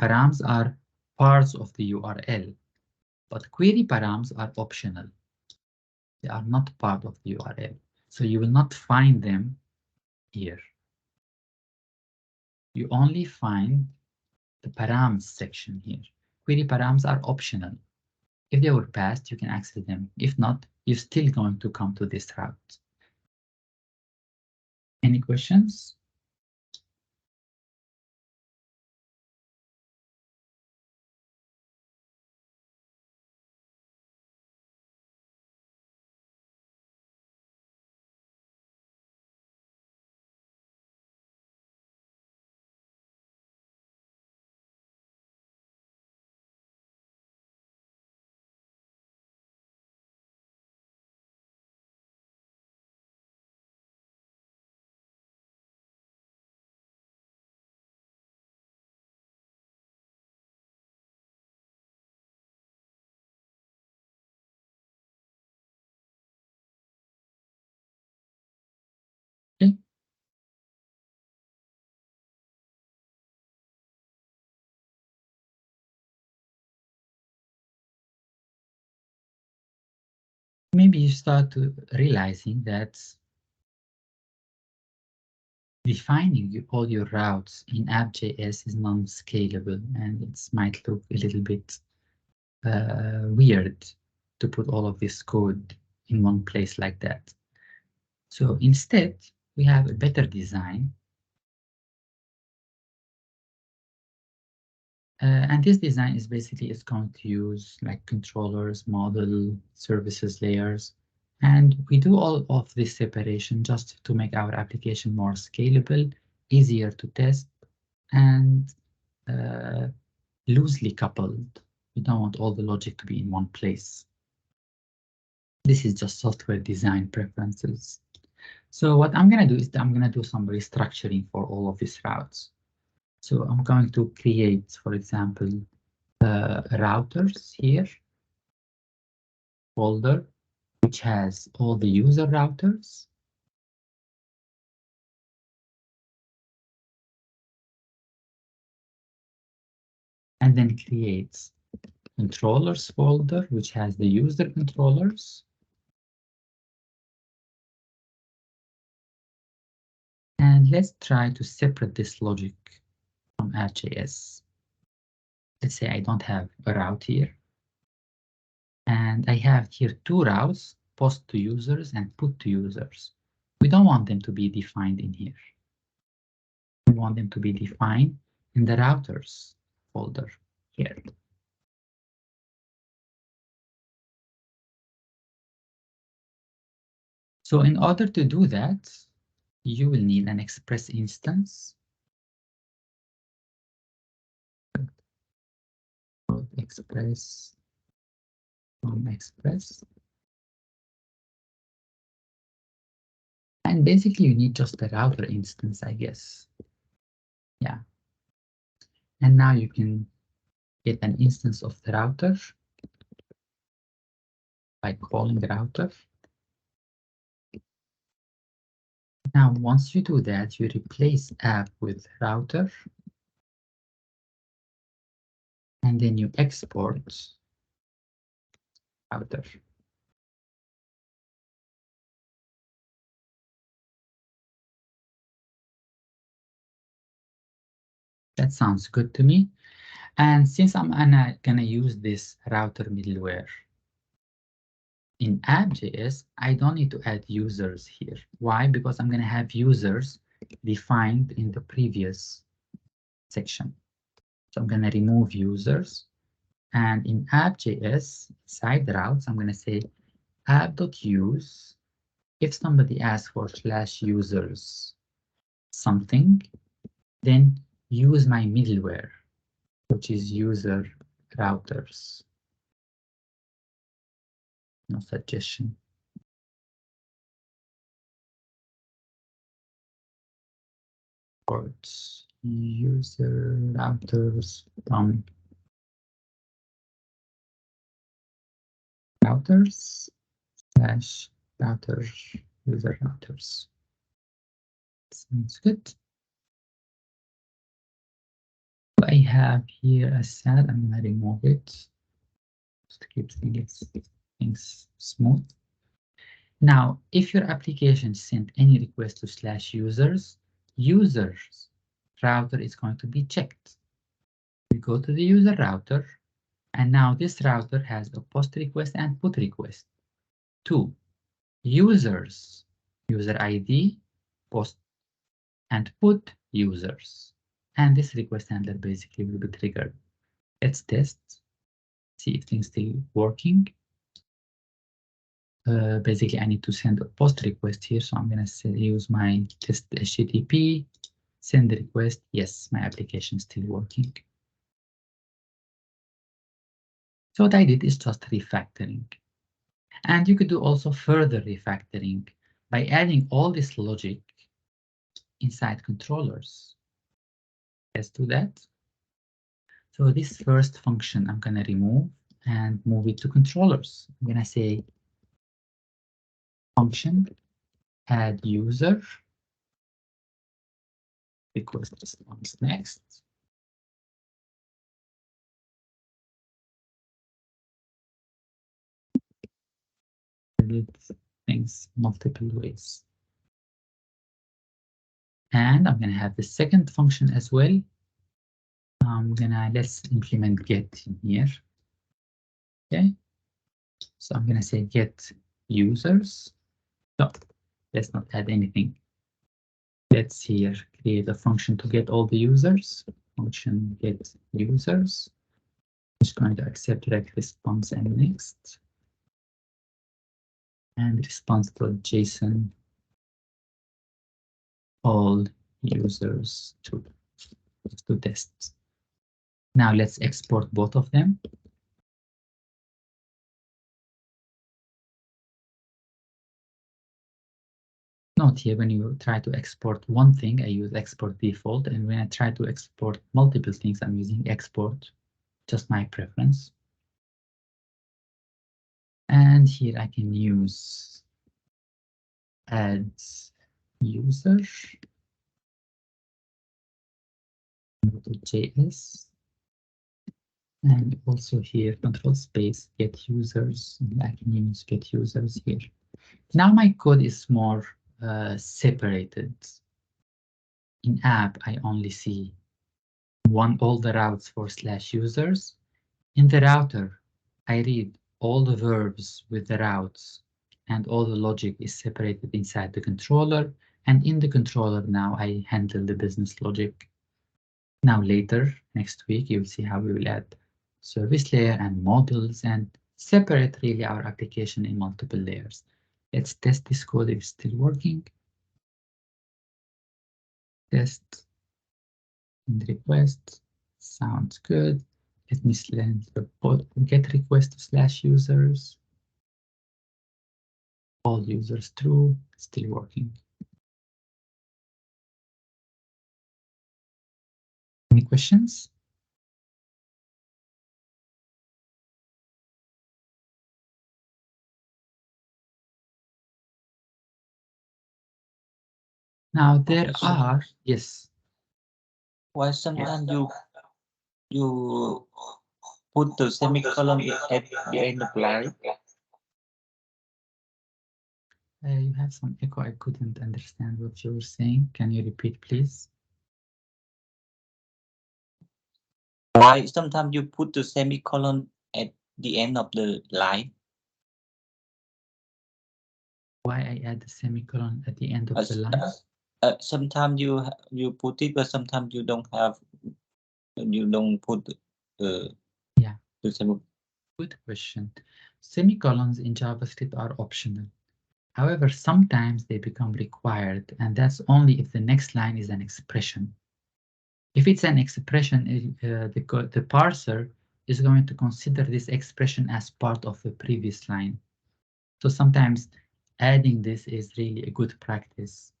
Params are parts of the URL, but query params are optional. They are not part of the URL, so you will not find them here. You only find the params section here. Query params are optional. If they were passed, you can access them. If not, you're still going to come to this route. Any questions? Okay. Maybe you start to realizing that defining all your routes in app.js is non-scalable, and it might look a little bit weird to put all of this code in one place like that. So instead, we have a better design. And this design is basically it's going to use like controllers, model, services layers. And we do all of this separation just to make our application more scalable, easier to test, and loosely coupled. We don't want all the logic to be in one place. This is just software design preferences. So what I'm going to do is I'm going to do some restructuring for all of these routes. So I'm going to create, for example, routers here, folder, which has all the user routers. And then create controllers folder, which has the user controllers. And let's try to separate this logic from app.js. Let's say I don't have a route here. And I have here two routes, post to users and put to users. We don't want them to be defined in here. We want them to be defined in the routers folder here. So in order to do that, you will need an express instance. Express from express. And basically you need just a router instance, I guess. Yeah. And now you can get an instance of the router by calling the router. Now, once you do that, you replace app with router. And then you export router. That sounds good to me. And since I'm gonna use this router middleware in app.js, I don't need to add users here. Why? Because I'm gonna have users defined in the previous section. So I'm gonna remove users. And in app.js, side routes, I'm gonna say app.use. If somebody asks for /users something, then use my middleware, which is user routers. No suggestion. Ports, user routers from routers / routers, user routers. Sounds good. I have here a Saad. I'm gonna remove it just to keep things smooth. Now, if your application sent any request to /users, users router is going to be checked. We go to the user router, and now this router has a post request and put request. 2 users, user ID, post and put users. And this request handler basically will be triggered. Let's test, see if things still working. Basically, I need to send a post request here, so I'm going to use my test HTTP, send the request. Yes, my application is still working. So what I did is just refactoring. And you could do also further refactoring by adding all this logic inside controllers. Let's do that. So this first function I'm going to remove and move it to controllers. I'm going to say function add user request response next. I did things multiple ways. And I'm going to have the second function as well. Let's implement get in here. Okay. So I'm going to say get users. So let's not add anything. Let's here create a function to get all the users. Function get users. Just going to accept direct response and next. And response.json all users to test. Now let's export both of them. Note here, when you try to export one thing, I use export default, and when I try to export multiple things, I'm using export, just my preference. And here I can use add user JS, and also here control space get users, and I can use get users here. Now my code is more separated. In app, I only see all the routes for /users. In the router, I read all the verbs with the routes, and all the logic is separated inside the controller. And in the controller now, I handle the business logic. Now later, next week, you'll see how we will add service layer and models and separate really our application in multiple layers. Let's test this code if it's still working. Test and request. Sounds good. Let me send the get request to /users. All users true, still working. Any questions? Now there are, yes. Why sometimes you put the semicolon at the end of line? You have some echo. I couldn't understand what you were saying. Can you repeat, please? Why sometimes you put the semicolon at the end of the line? Why I add the semicolon at the end of the line? Sometimes you put it, but sometimes you don't have. You don't put the semicolon. Good question. Semicolons in JavaScript are optional. However, sometimes they become required, and that's only if the next line is an expression. If it's an expression, the parser is going to consider this expression as part of the previous line. So sometimes adding this is really a good practice.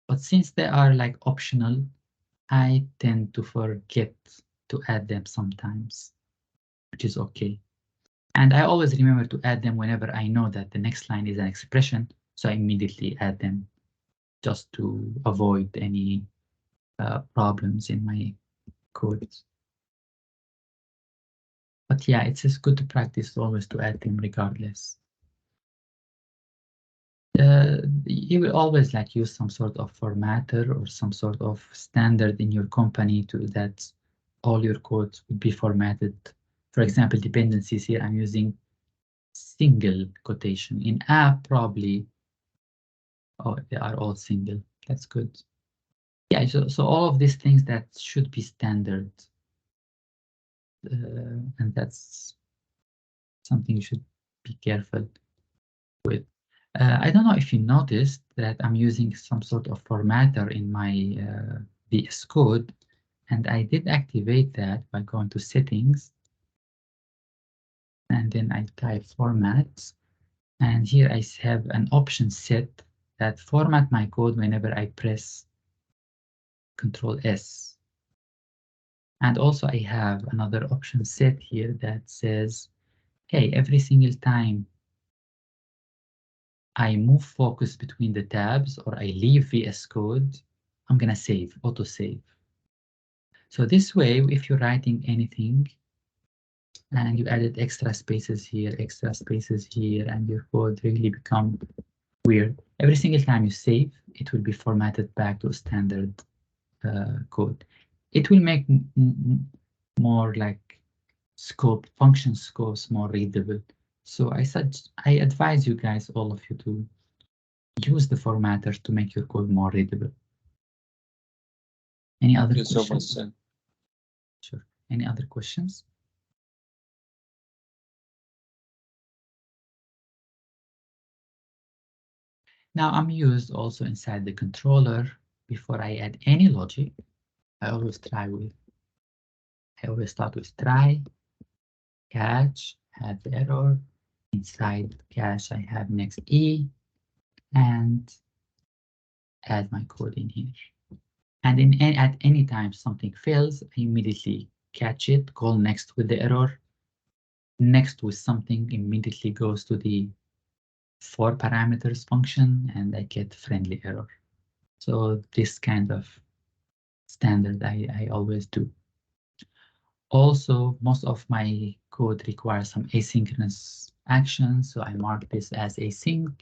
But since they are like optional, I tend to forget to add them sometimes, which is okay. And I always remember to add them whenever I know that the next line is an expression, so I immediately add them just to avoid any problems in my code. But yeah, it's just good to practice always to add them regardless. You will always like use some sort of formatter or some sort of standard in your company to that all your code would be formatted. For example, dependencies here, I'm using single quotation. In app, probably, oh, they are all single. That's good. Yeah, so all of these things that should be standard. And that's something you should be careful with. I don't know if you noticed that I'm using some sort of formatter in my VS Code, and I did activate that by going to settings, and then I type formats, and here I have an option set that format my code whenever I press Control S. And also I have another option set here that says, hey, every single time I move focus between the tabs or I leave VS Code, I'm gonna save, auto-save. So this way, if you're writing anything and you added extra spaces here, and your code really become weird, every single time you save, it will be formatted back to a standard code. It will make more like function scopes more readable. So I advise you guys, all of you, to use the formatters to make your code more readable. Any other questions? Sure. Any other questions? Now I'm used also inside the controller. Before I add any logic, I always start with try, catch, add the error. Inside catch, I have next E, and add my code in here. And at any time something fails, I immediately catch it, call next with the error. Next with something immediately goes to the for parameters function, and I get friendly error. So this kind of standard I always do. Also, most of my code requires some asynchronous action, so I mark this as async.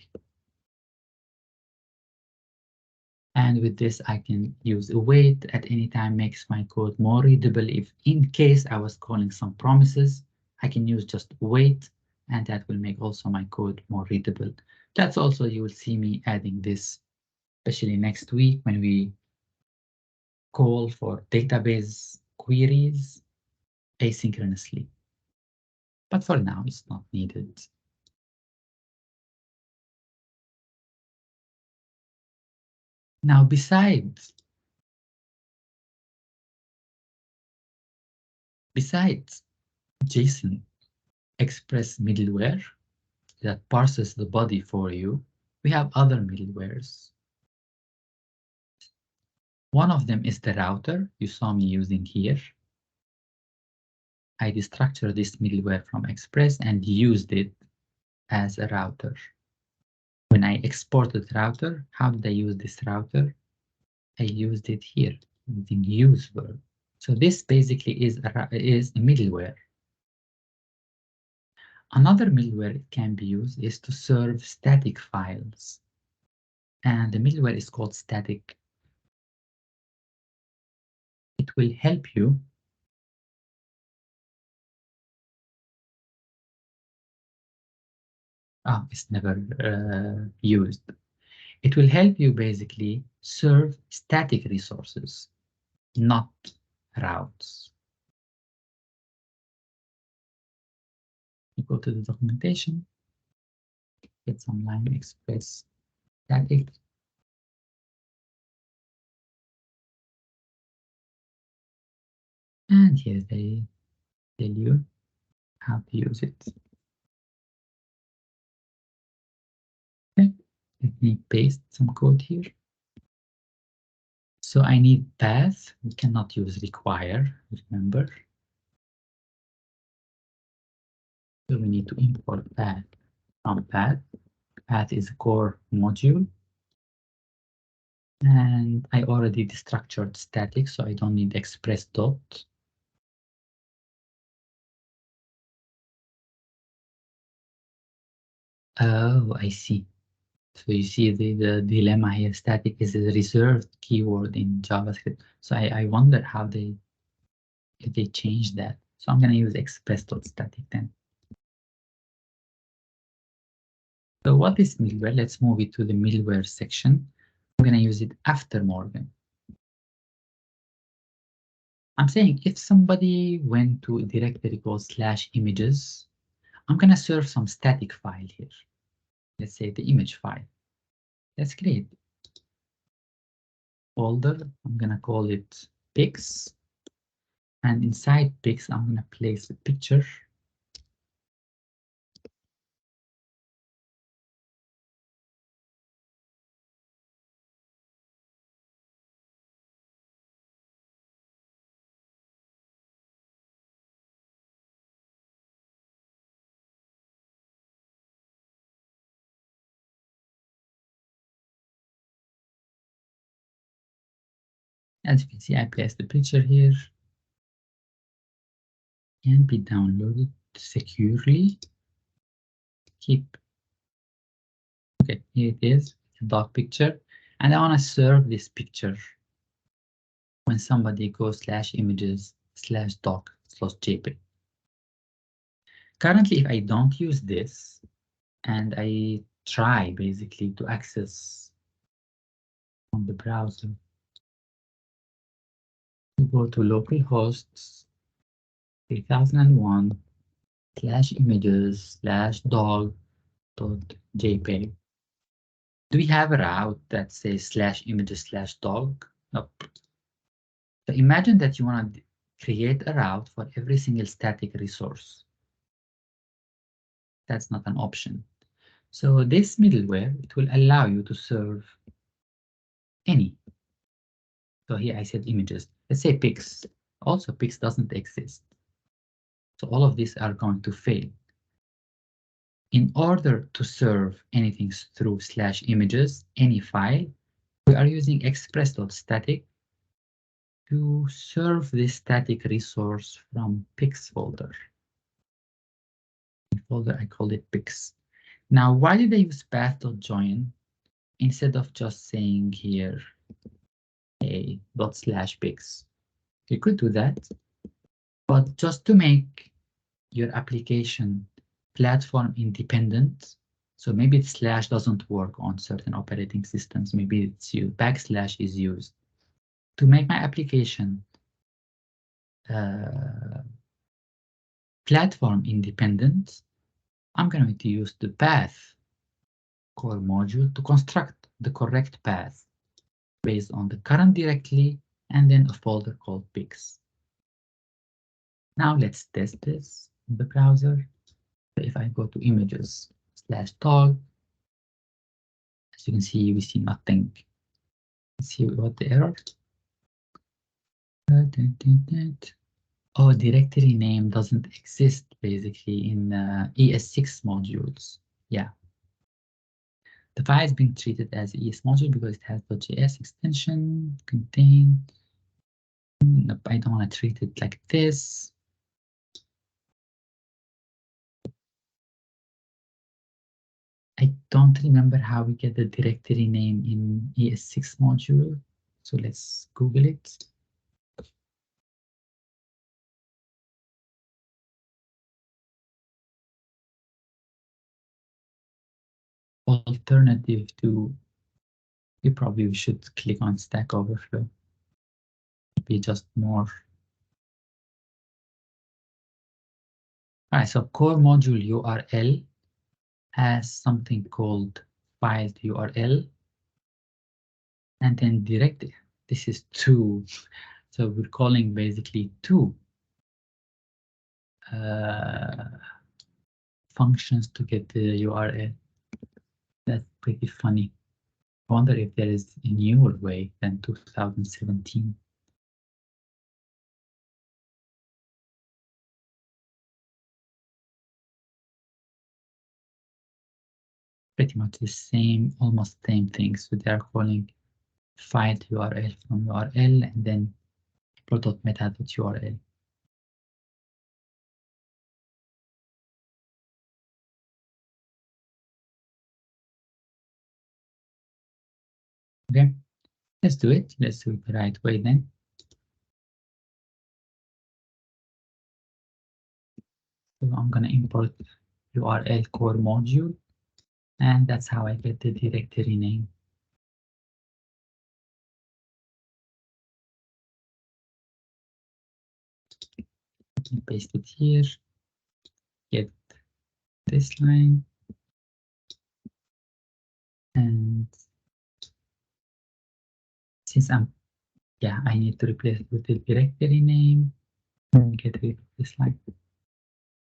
And with this, I can use await at any time, makes my code more readable. If in case I was calling some promises, I can use just wait, and that will make also my code more readable. That's also, you will see me adding this especially next week when we call for database queries asynchronously. But for now, it's not needed. Now, besides JSON Express middleware that parses the body for you, we have other middlewares. One of them is the router you saw me using here. I destructured this middleware from Express and used it as a router. When I exported router, how did I use this router? I used it here using use verb. So this basically is a middleware. Another middleware it can be used is to serve static files. And the middleware is called static. It will help you it's never used. It will help you basically serve static resources, not routes. You go to the documentation, get some line express static. And here they tell you how to use it. Okay, let me paste some code here. So I need path. We cannot use require, remember. So we need to import path from path. Path is a core module. And I already destructured static, so I don't need express dot. Oh, I see. So you see the dilemma here, static is a reserved keyword in JavaScript. So I wonder how if they change that. So I'm going to use express.static then. So what is middleware? Let's move it to the middleware section. I'm going to use it after Morgan. I'm saying if somebody went to a directory called /images, I'm going to serve some static file here. Let's say the image file. Let's create folder. I'm going to call it pics. And inside pics, I'm going to place a picture. As you can see, I placed the picture here. Can be downloaded securely. Keep. Okay, here it is, a dog picture. And I want to serve this picture when somebody goes /images/doc/jpeg. Currently, if I don't use this and I try basically to access on the browser, you go to localhost 3001/images/dog.jpeg. Do we have a route that says /images/dog? Nope. So imagine that you want to create a route for every single static resource. That's not an option. So this middleware, it will allow you to serve any. So here I said images. Let's say pics. Also, pics doesn't exist. So all of these are going to fail. In order to serve anything through /images, any file, we are using express.static to serve this static resource from pics folder. Folder, I called it pics. Now, why did I use path.join instead of just saying here a./pics? You could do that, but just to make your application platform independent, So maybe the slash doesn't work on certain operating systems. Maybe it's used, backslash is used. To make my application platform independent, I'm going to use the path core module to construct the correct path based on the current directory and then a folder called pics. Now let's test this in the browser. If I go to images/tog, as you can see, we see nothing. Let's see what the error. Oh, directory name doesn't exist basically in ES6 modules. Yeah. The file is being treated as ES module because it has .js extension, contain. Nope, I don't want to treat it like this. I don't remember how we get the directory name in ES6 module. So let's Google it. Alternative to, we probably should click on Stack Overflow. Be just more. All right, so core module URL has something called file URL, and then direct. This is two, so we're calling basically two functions to get the URL. That's pretty funny. I wonder if there is a newer way than 2017. Pretty much the same, almost same thing. So they are calling file URL from URL and then pro.meta.url. Okay, let's do it. Let's do it the right way then. So I'm going to import URL core module, and that's how I get the directory name. Paste it here, get this line, and since I need to replace it with the directory name, get rid of this line.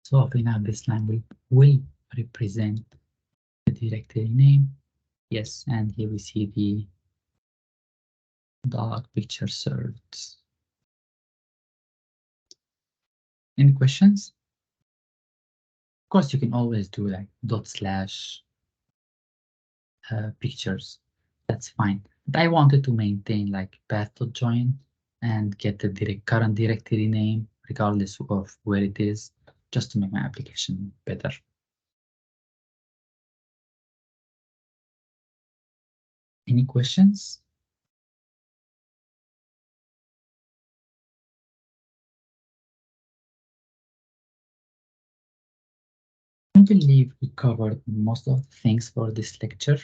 So now this line will represent the directory name. Yes, and here we see the dog picture served. Any questions? Of course, you can always do like // pictures. That's fine. But I wanted to maintain like path.join and get the current directory name regardless of where it is, just to make my application better. Any questions? I believe we covered most of the things for this lecture.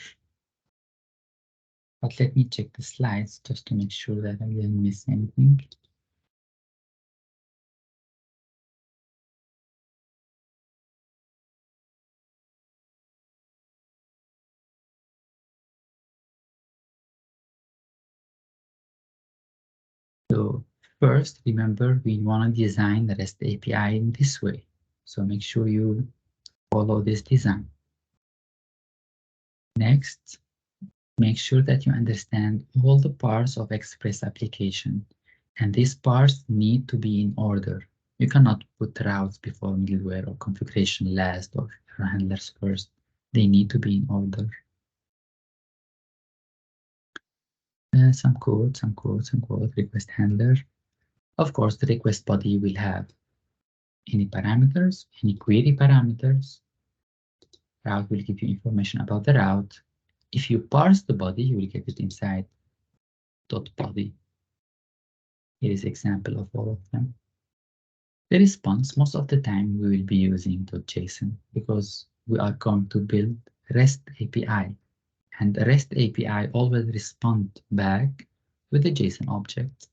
But let me check the slides just to make sure that I didn't miss anything. So first, remember, we want to design the REST API in this way. So make sure you follow this design. Next, make sure that you understand all the parts of Express application. And these parts need to be in order. You cannot put routes before middleware or configuration last or handlers first. They need to be in order. Some code, request handler. Of course, the request body will have any parameters, any query parameters. Route will give you information about the route. If you parse the body, you will get it inside .body. Here is example of all of them. The response, most of the time we will be using .json because we are going to build REST API, and the REST API always respond back with a JSON object.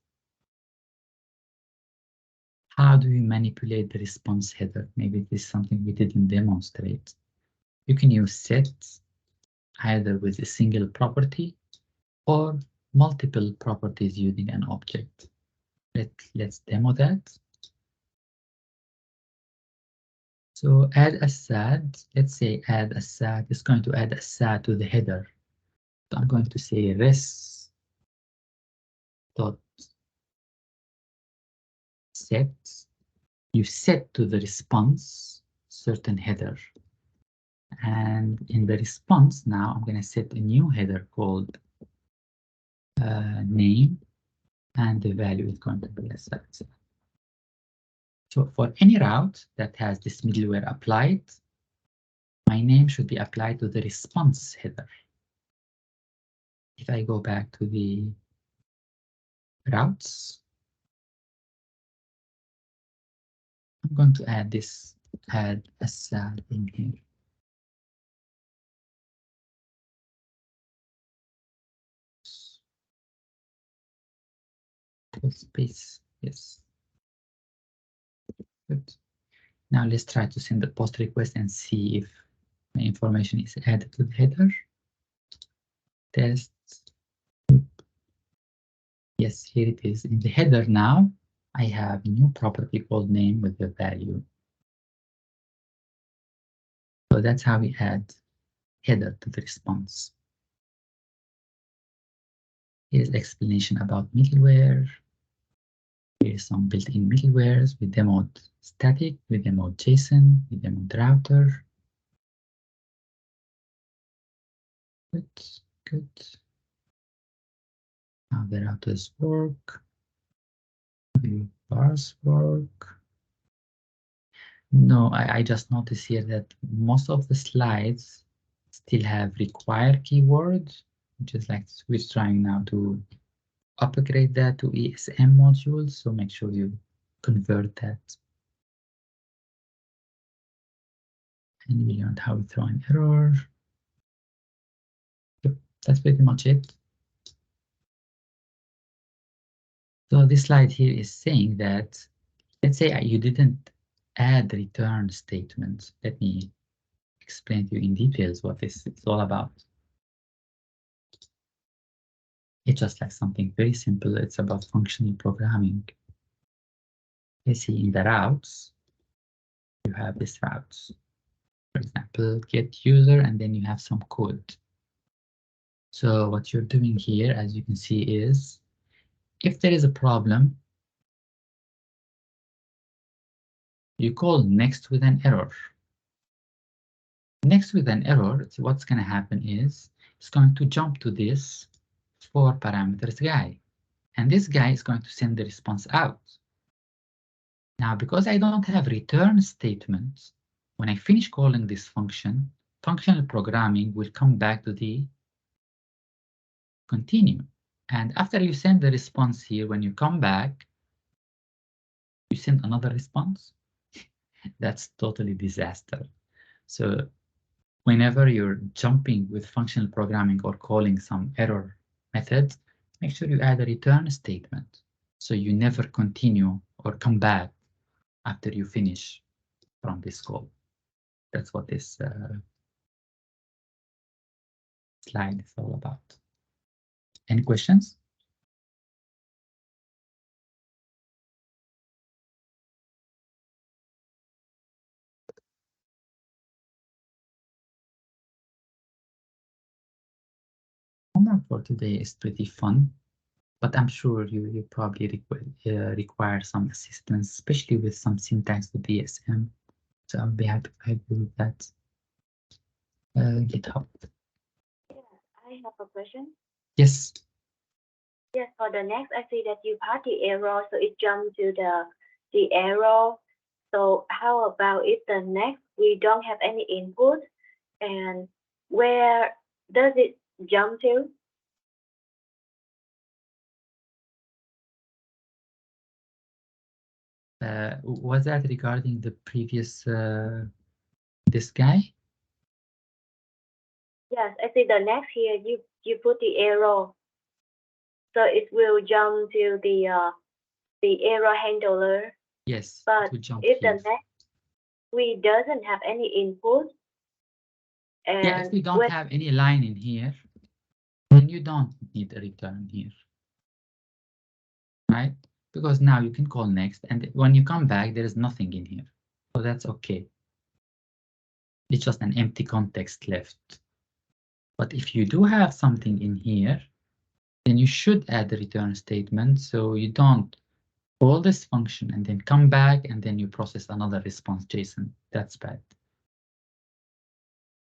How do we manipulate the response header? Maybe this is something we didn't demonstrate. You can use sets either with a single property or multiple properties using an object. Let's demo that. So add Asaad. Let's say add Asaad. It's going to add Asaad to the header. So I'm going to say res dot set. You set to the response certain header. And in the response now, I'm going to set a new header called name, and the value is going to be Asaad. So for any route that has this middleware applied, my name should be applied to the response header. If I go back to the routes, I'm going to add this, add Asaad in here. Space, yes. Good. Now let's try to send the post request and see if the information is added to the header. Test. Yes, here it is. In the header now, I have a new property called name with the value. So that's how we add header to the response. Here's explanation about middleware. Here's some built-in middlewares. We demoed static, we demoed JSON, we demoed router. Good, good. How the routers work. The bars work. No, I just noticed here that most of the slides still have require keyword, which is like we're trying now to upgrade that to ESM modules. So make sure you convert that. And we learned how to throw an error. Yep, that's pretty much it. So this slide here is saying that, let's say you didn't add return statement. Let me explain to you in details what this is all about. It's just like something very simple. It's about functional programming. You see in the routes, you have this routes. For example, get user, and then you have some code. So what you're doing here, as you can see, is if there is a problem, you call next with an error. Next with an error, so what's going to happen is it's going to jump to this 4 parameters guy. And this guy is going to send the response out. Now, because I don't have return statements, when I finish calling this function, functional programming will come back to the continue. And after you send the response here, when you come back, you send another response. That's totally disaster. So whenever you're jumping with functional programming or calling some error method, make sure you add a return statement. So you never continue or come back after you finish from this call. That's what this slide is all about. Any questions? Homework for today is pretty fun, but I'm sure you probably require some assistance, especially with some syntax with ESM. So I'll be happy to help you with that. GitHub. Yeah, I have a question. Yes. Yes, for the next, I see that you pass the error, so it jumped to the error. So how about if the next we don't have any input, and where does it jump to? Was that regarding the previous this guy? Yes, I see the next here. You put the arrow, so it will jump to the arrow handler. Yes, But it will jump if the here. next we doesn't have any input, and Yeah, if we don't have any line in here, then you don't need a return here, right? Because now you can call next, and when you come back, there is nothing in here, so that's okay. It's just an empty context left. But if you do have something in here, then you should add the return statement, so you don't call this function and then come back and then you process another response JSON. That's bad.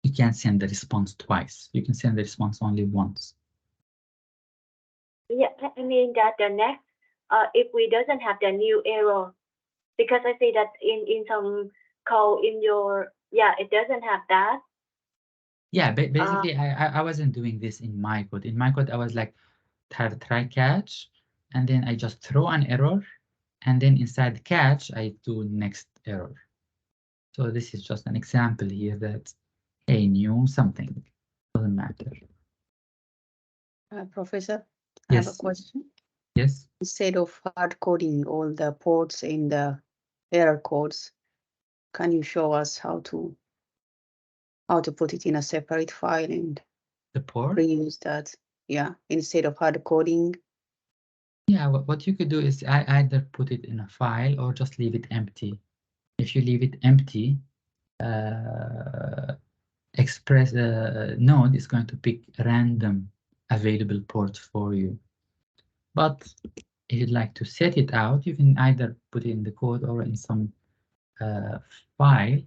You can't send the response twice. You can send the response only once. yeah, I mean that the next, if we doesn't have the new arrow, because I see that in some code in your, yeah, it doesn't have that. Yeah, basically, I wasn't doing this in my code. In my code, I was like, try catch, and then I just throw an error, and then inside catch, I do next error. So this is just an example here that, hey, new something, doesn't matter. Professor, I Yes. have a question. Yes. Instead of hard coding all the ports in the error codes, can you show us how to put it in a separate file and The port? reuse that? Yeah, instead of hard coding. Yeah, what you could do is I either put it in a file or just leave it empty. If you leave it empty, Express node is going to pick random available ports for you. But if you'd like to set it out, you can either put it in the code or in some file.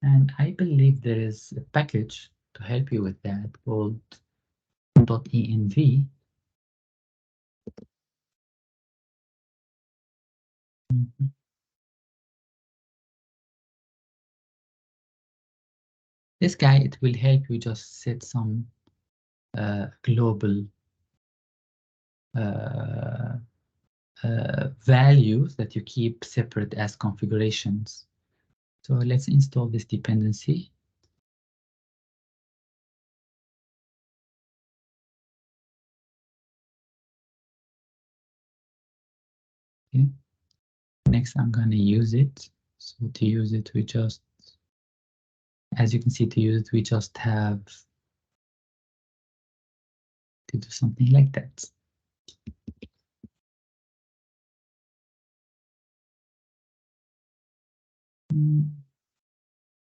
And I believe there is a package to help you with that called .env. This guy, it will help you just set some global values that you keep separate as configurations. So let's install this dependency. Okay. Next, I'm going to use it. So to use it, we just, as you can see, to use it, we just have to do something like that.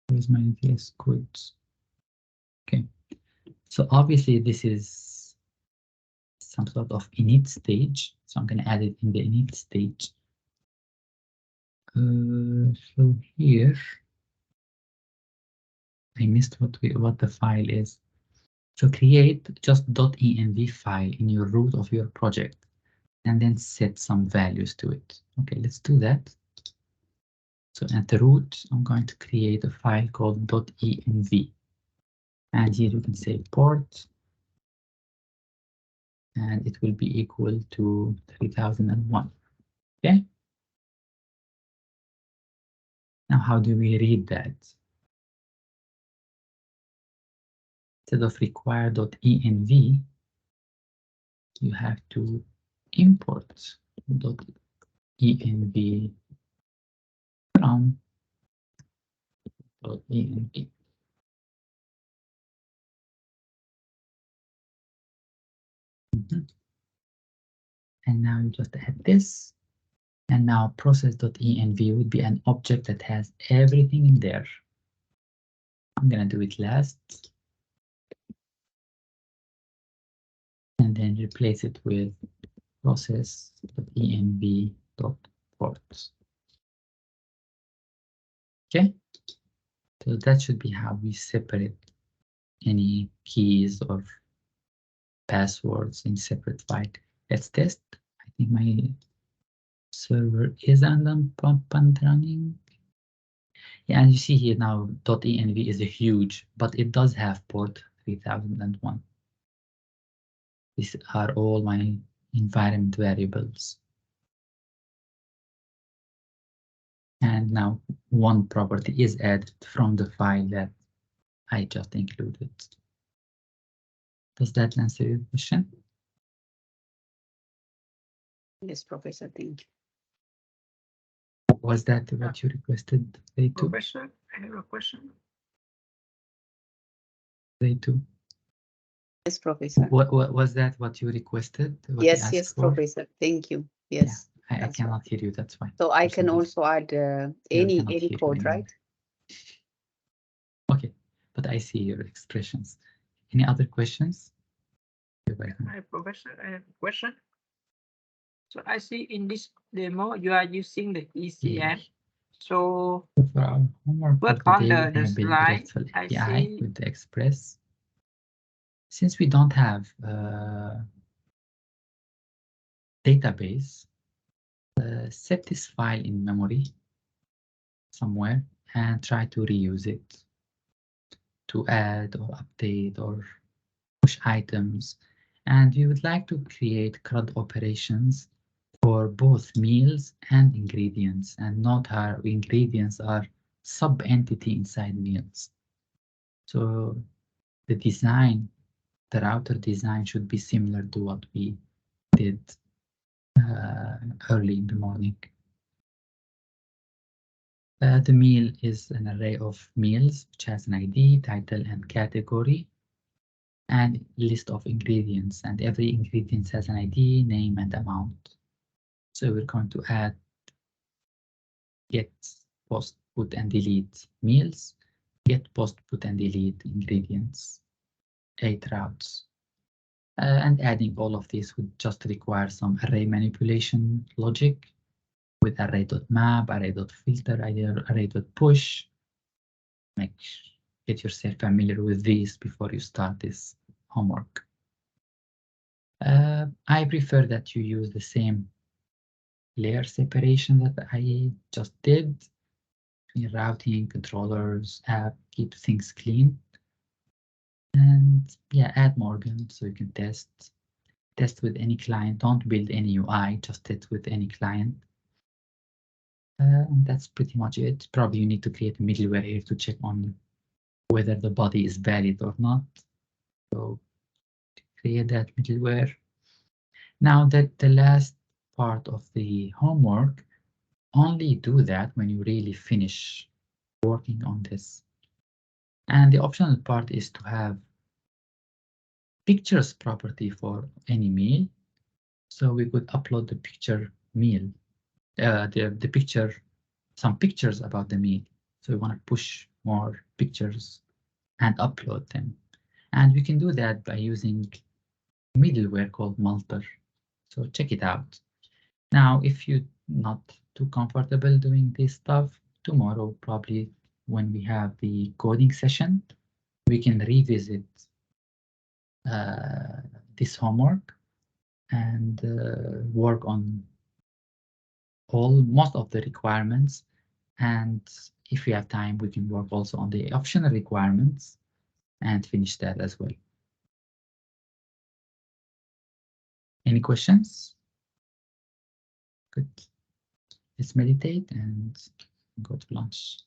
Where's my VS Codes? Okay, so obviously this is some sort of init stage. So I'm going to add it in the init stage. So here, I missed what the file is. So create just .env file in your root of your project and then set some values to it. Okay, let's do that. So at the root, I'm going to create a file called .env. And here you can say port. And it will be equal to 3001. Okay. Now, how do we read that? Instead of require.env, you have to import .env from .env. And now you just add this. And now process.env would be an object that has everything in there. I'm going to do it last. And then replace it with process.env.ports. Okay, so that should be how we separate any keys or passwords in separate file. Let's test. I think my server is up and running. Yeah, and you see here now .env is a huge, but it does have port 3001. These are all my environment variables. And now one property is added from the file that I just included. Does that answer your question? Yes, Professor, thank you. Was that what you requested? Day 2? Professor, I have a question. Day 2. Yes, Professor. What was that what you requested? What you Yes, asked yes, for? Professor. Thank you. Yes. I that's cannot right. hear you, that's why. So I For can some reason. also add Yeah, we any cannot hear you code, anymore. right? Okay, but I see your expressions. Any other questions? You're welcome. Hi, Professor, I have a question. So I see in this demo you are using the ECM. Yes. So So for our homework for but on today, we the have built slide, RESTful I API see with the Express. Since we don't have database, set this file in memory somewhere and try to reuse it to add or update or push items. And we would like to create CRUD operations for both meals and ingredients. And note how ingredients are sub-entity inside meals. So the design, the router design should be similar to what we did early in the morning. The meal is an array of meals which has an ID, title, and category, and list of ingredients. And every ingredient has an ID, name, and amount. So we're going to add get, post, put, and delete meals, get, post, put, and delete ingredients, 8 routes. And adding all of this would just require some array manipulation logic with array.map, array.filter, array.push. Get yourself familiar with these before you start this homework. I prefer that you use the same layer separation that I just did. Between routing, controllers, app, keep things clean. And yeah, add Morgan so you can test with any client. Don't build any UI, just test with any client. And that's pretty much it. Probably you need to create a middleware here to check on whether the body is valid or not. So create that middleware. Now that the last part of the homework, only do that when you really finish working on this. And the optional part is to have pictures property for any meal. So we could upload the picture meal, the picture, some pictures about the meal. So we want to push more pictures and upload them. And we can do that by using middleware called Multer. So check it out. Now, if you're not too comfortable doing this stuff, tomorrow, probably when we have the coding session, we can revisit this homework and work on most of the requirements. And if we have time, we can work also on the optional requirements and finish that as well. Any questions? Good. Let's meditate and go to lunch.